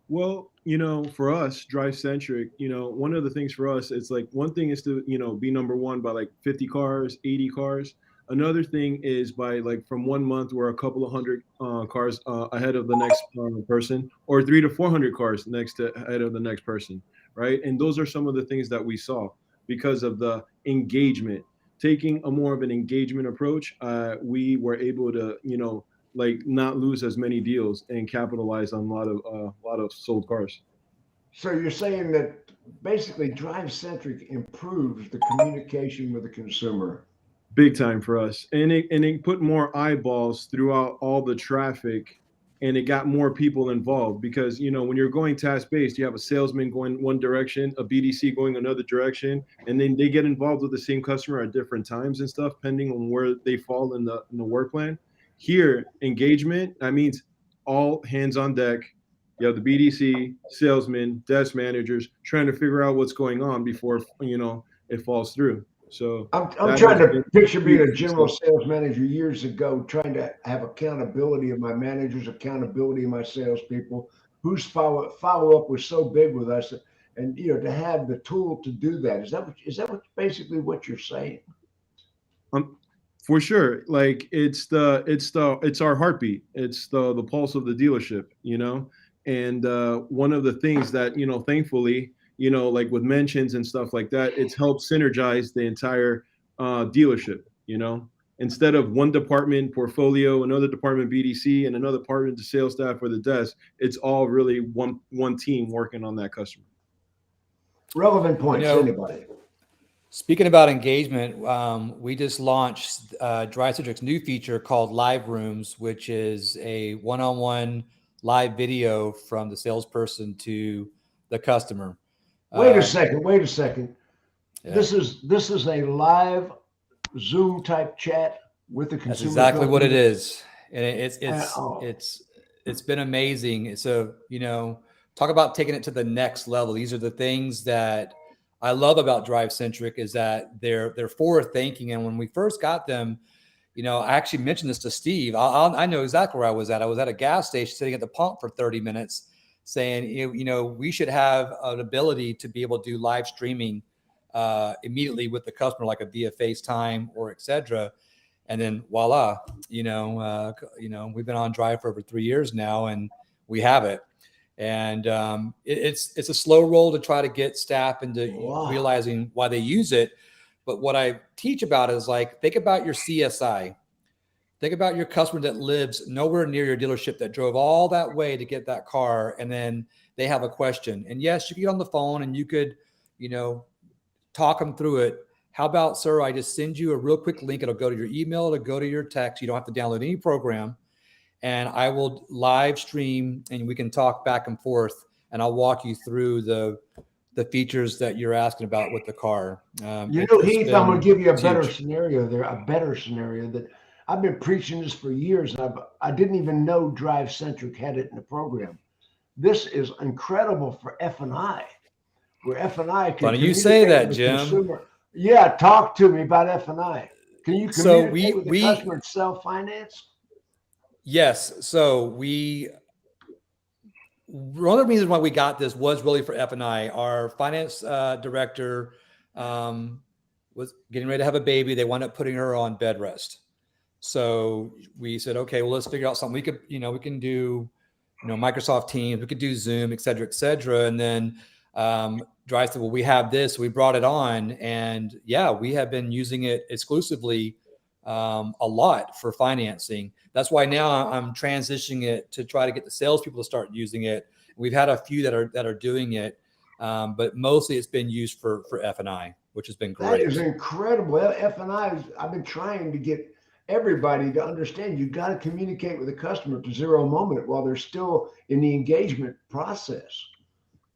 Well, you know, for us, DriveCentric, you know, one of the things for us, it's like one thing is to, you know, be number one by like 50 cars, 80 cars. Another thing is by like from 1 month, we're a couple of hundred cars ahead of the next person, or 300 to 400 cars ahead of the next person, right? And those are some of the things that we saw because of the engagement. Taking a more of an engagement approach, we were able to, you know, like not lose as many deals and capitalize on a lot of sold cars. So you're saying that basically DriveCentric improves the communication with the consumer. Big time for us, and it put more eyeballs throughout all the traffic, and it got more people involved because when you're going task based, you have a salesman going one direction, a BDC going another direction, and then they get involved with the same customer at different times and stuff, depending on where they fall in the work plan. Here, engagement, that means all hands on deck. You have the BDC, salesmen, desk managers trying to figure out what's going on before it falls through. So I'm trying to picture being a general sales manager years ago, trying to have accountability of my managers, accountability of my salespeople, whose follow up was so big with us, and to have the tool to do that. Is that basically what you're saying? For sure. Like it's our heartbeat. It's the pulse of the dealership, And one of the things that, thankfully, like with mentions and stuff like that, it's helped synergize the entire dealership, instead of one department portfolio, another department BDC, and another department the sales staff or the desk. It's all really one team working on that customer. Relevant points, anybody. Speaking about engagement, we just launched DriveCentric's new feature called Live Rooms, which is a one-on-one live video from the salesperson to the customer. Wait a second. Yeah. This is a live Zoom type chat with the consumer. That's exactly what it is, and it's been amazing. So talk about taking it to the next level. These are the things that I love about DriveCentric is that they're forward thinking. And when we first got them, I actually mentioned this to Steve. I know exactly where I was at. I was at a gas station sitting at the pump for 30 minutes saying, we should have an ability to be able to do live streaming immediately with the customer, like via FaceTime or et cetera. And then voila, we've been on Drive for over 3 years now and we have it. And it's a slow roll to try to get staff into realizing why they use it. But what I teach about is think about your CSI. Think about your customer that lives nowhere near your dealership that drove all that way to get that car. And then they have a question. And yes, you could get on the phone and you could, talk them through it. How about, sir, I just send you a real quick link. It'll go to your email. It'll go to your text. You don't have to download any program. And I will live stream and we can talk back and forth. And I'll walk you through the features that you're asking about with the car. Heath, I'm going to give you a better scenario there, that I've been preaching this for years. And I didn't even know DriveCentric had it in the program. This is incredible for F&I, where F&I can. Funny you say that, Jim. Consumer. Yeah, talk to me about F&I. Can you communicate with the customer and sell finance? Yes. So one of the reasons why we got this was really for F&I. Our finance director was getting ready to have a baby. They wound up putting her on bed rest. So we said, okay, well, let's figure out something. We could, we can do, Microsoft Teams, we could do Zoom, et cetera, et cetera. And then Drive said, well, we have this. We brought it on. And yeah, we have been using it exclusively a lot for financing. That's why now I'm transitioning it to try to get the salespeople to start using it. We've had a few that are doing it, but mostly it's been used for F&I, which has been great. That is incredible. F&I, I've been trying to get everybody to understand you got to communicate with the customer to zero moment while they're still in the engagement process.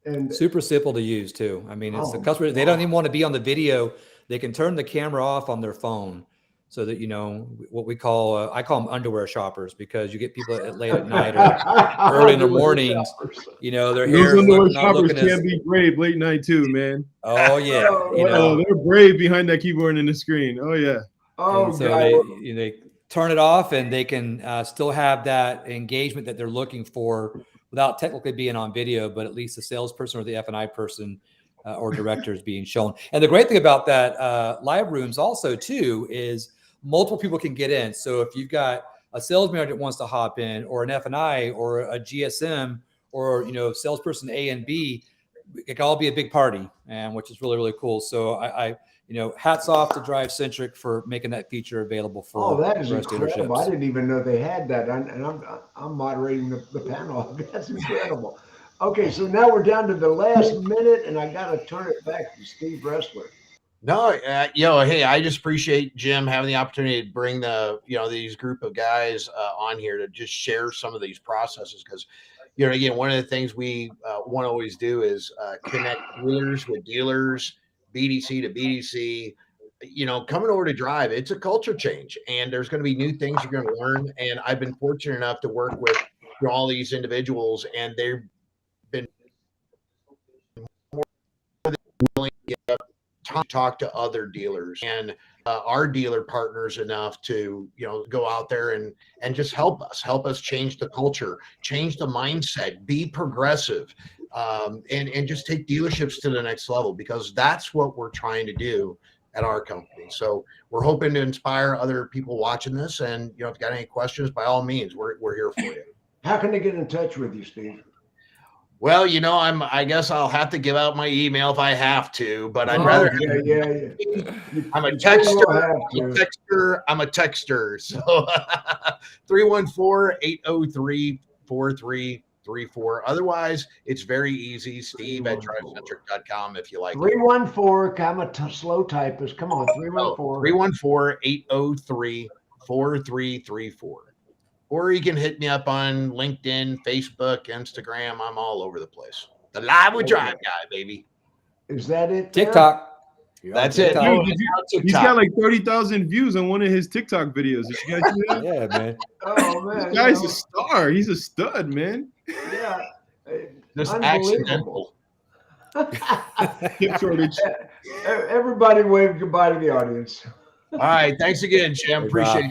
And super simple to use too. I mean, it's the customer. They don't even want to be on the video. They can turn the camera off on their phone. So that, what we call, I call them underwear shoppers, because you get people late at night or early in the mornings, their hair is not looking can be brave late night too, man. Oh yeah. They're brave behind that keyboard and the screen. Oh yeah. Oh, so they turn it off and they can still have that engagement that they're looking for without technically being on video, but at least the salesperson or the F&I person or director is being shown. And the great thing about that live rooms also too is multiple people can get in. So if you've got a sales manager that wants to hop in, or an F&I or a GSM, or salesperson A and B, it can all be a big party, and which is really, really cool. So I hats off to DriveCentric for making that feature available for that is incredible. I didn't even know they had that. And I'm moderating the panel. That's incredible. Okay, so now we're down to the last minute, and I got to turn it back to Steve Roessler. No, hey, I just appreciate Jim having the opportunity to bring these group of guys on here to just share some of these processes. Because, again, one of the things we want to always do is connect dealers with dealers, BDC to BDC. Coming over to Drive, it's a culture change, and there's going to be new things you're going to learn. And I've been fortunate enough to work with all these individuals, and they've been more than willing to get up, talk to other dealers and our dealer partners enough to go out there and just help us change the culture, change the mindset, be progressive, and just take dealerships to the next level, because that's what we're trying to do at our company. So we're hoping to inspire other people watching this, and if you got any questions, by all means, we're here for you. How can they get in touch with you, Steve? Well, I guess I'll have to give out my email if I have to, but I'd rather. Yeah. I'm a texter. I'm a texter. So 314-803-4334. Otherwise, it's very easy. Steve at DriveCentric.com if you like. 314. I'm a slow typist. Come on, 314. 314-803-4334. Or you can hit me up on LinkedIn, Facebook, Instagram. I'm all over the place. The Live with Drive guy, baby. Is that it? TikTok. That's it. Dude, he's got like 30,000 views on one of his TikTok videos. Did you guys see that? Yeah, man. Oh, man. This guy's a star. He's a stud, man. Yeah. Just accidental. Everybody wave goodbye to the audience. All right. Thanks again, Jim. Appreciate it.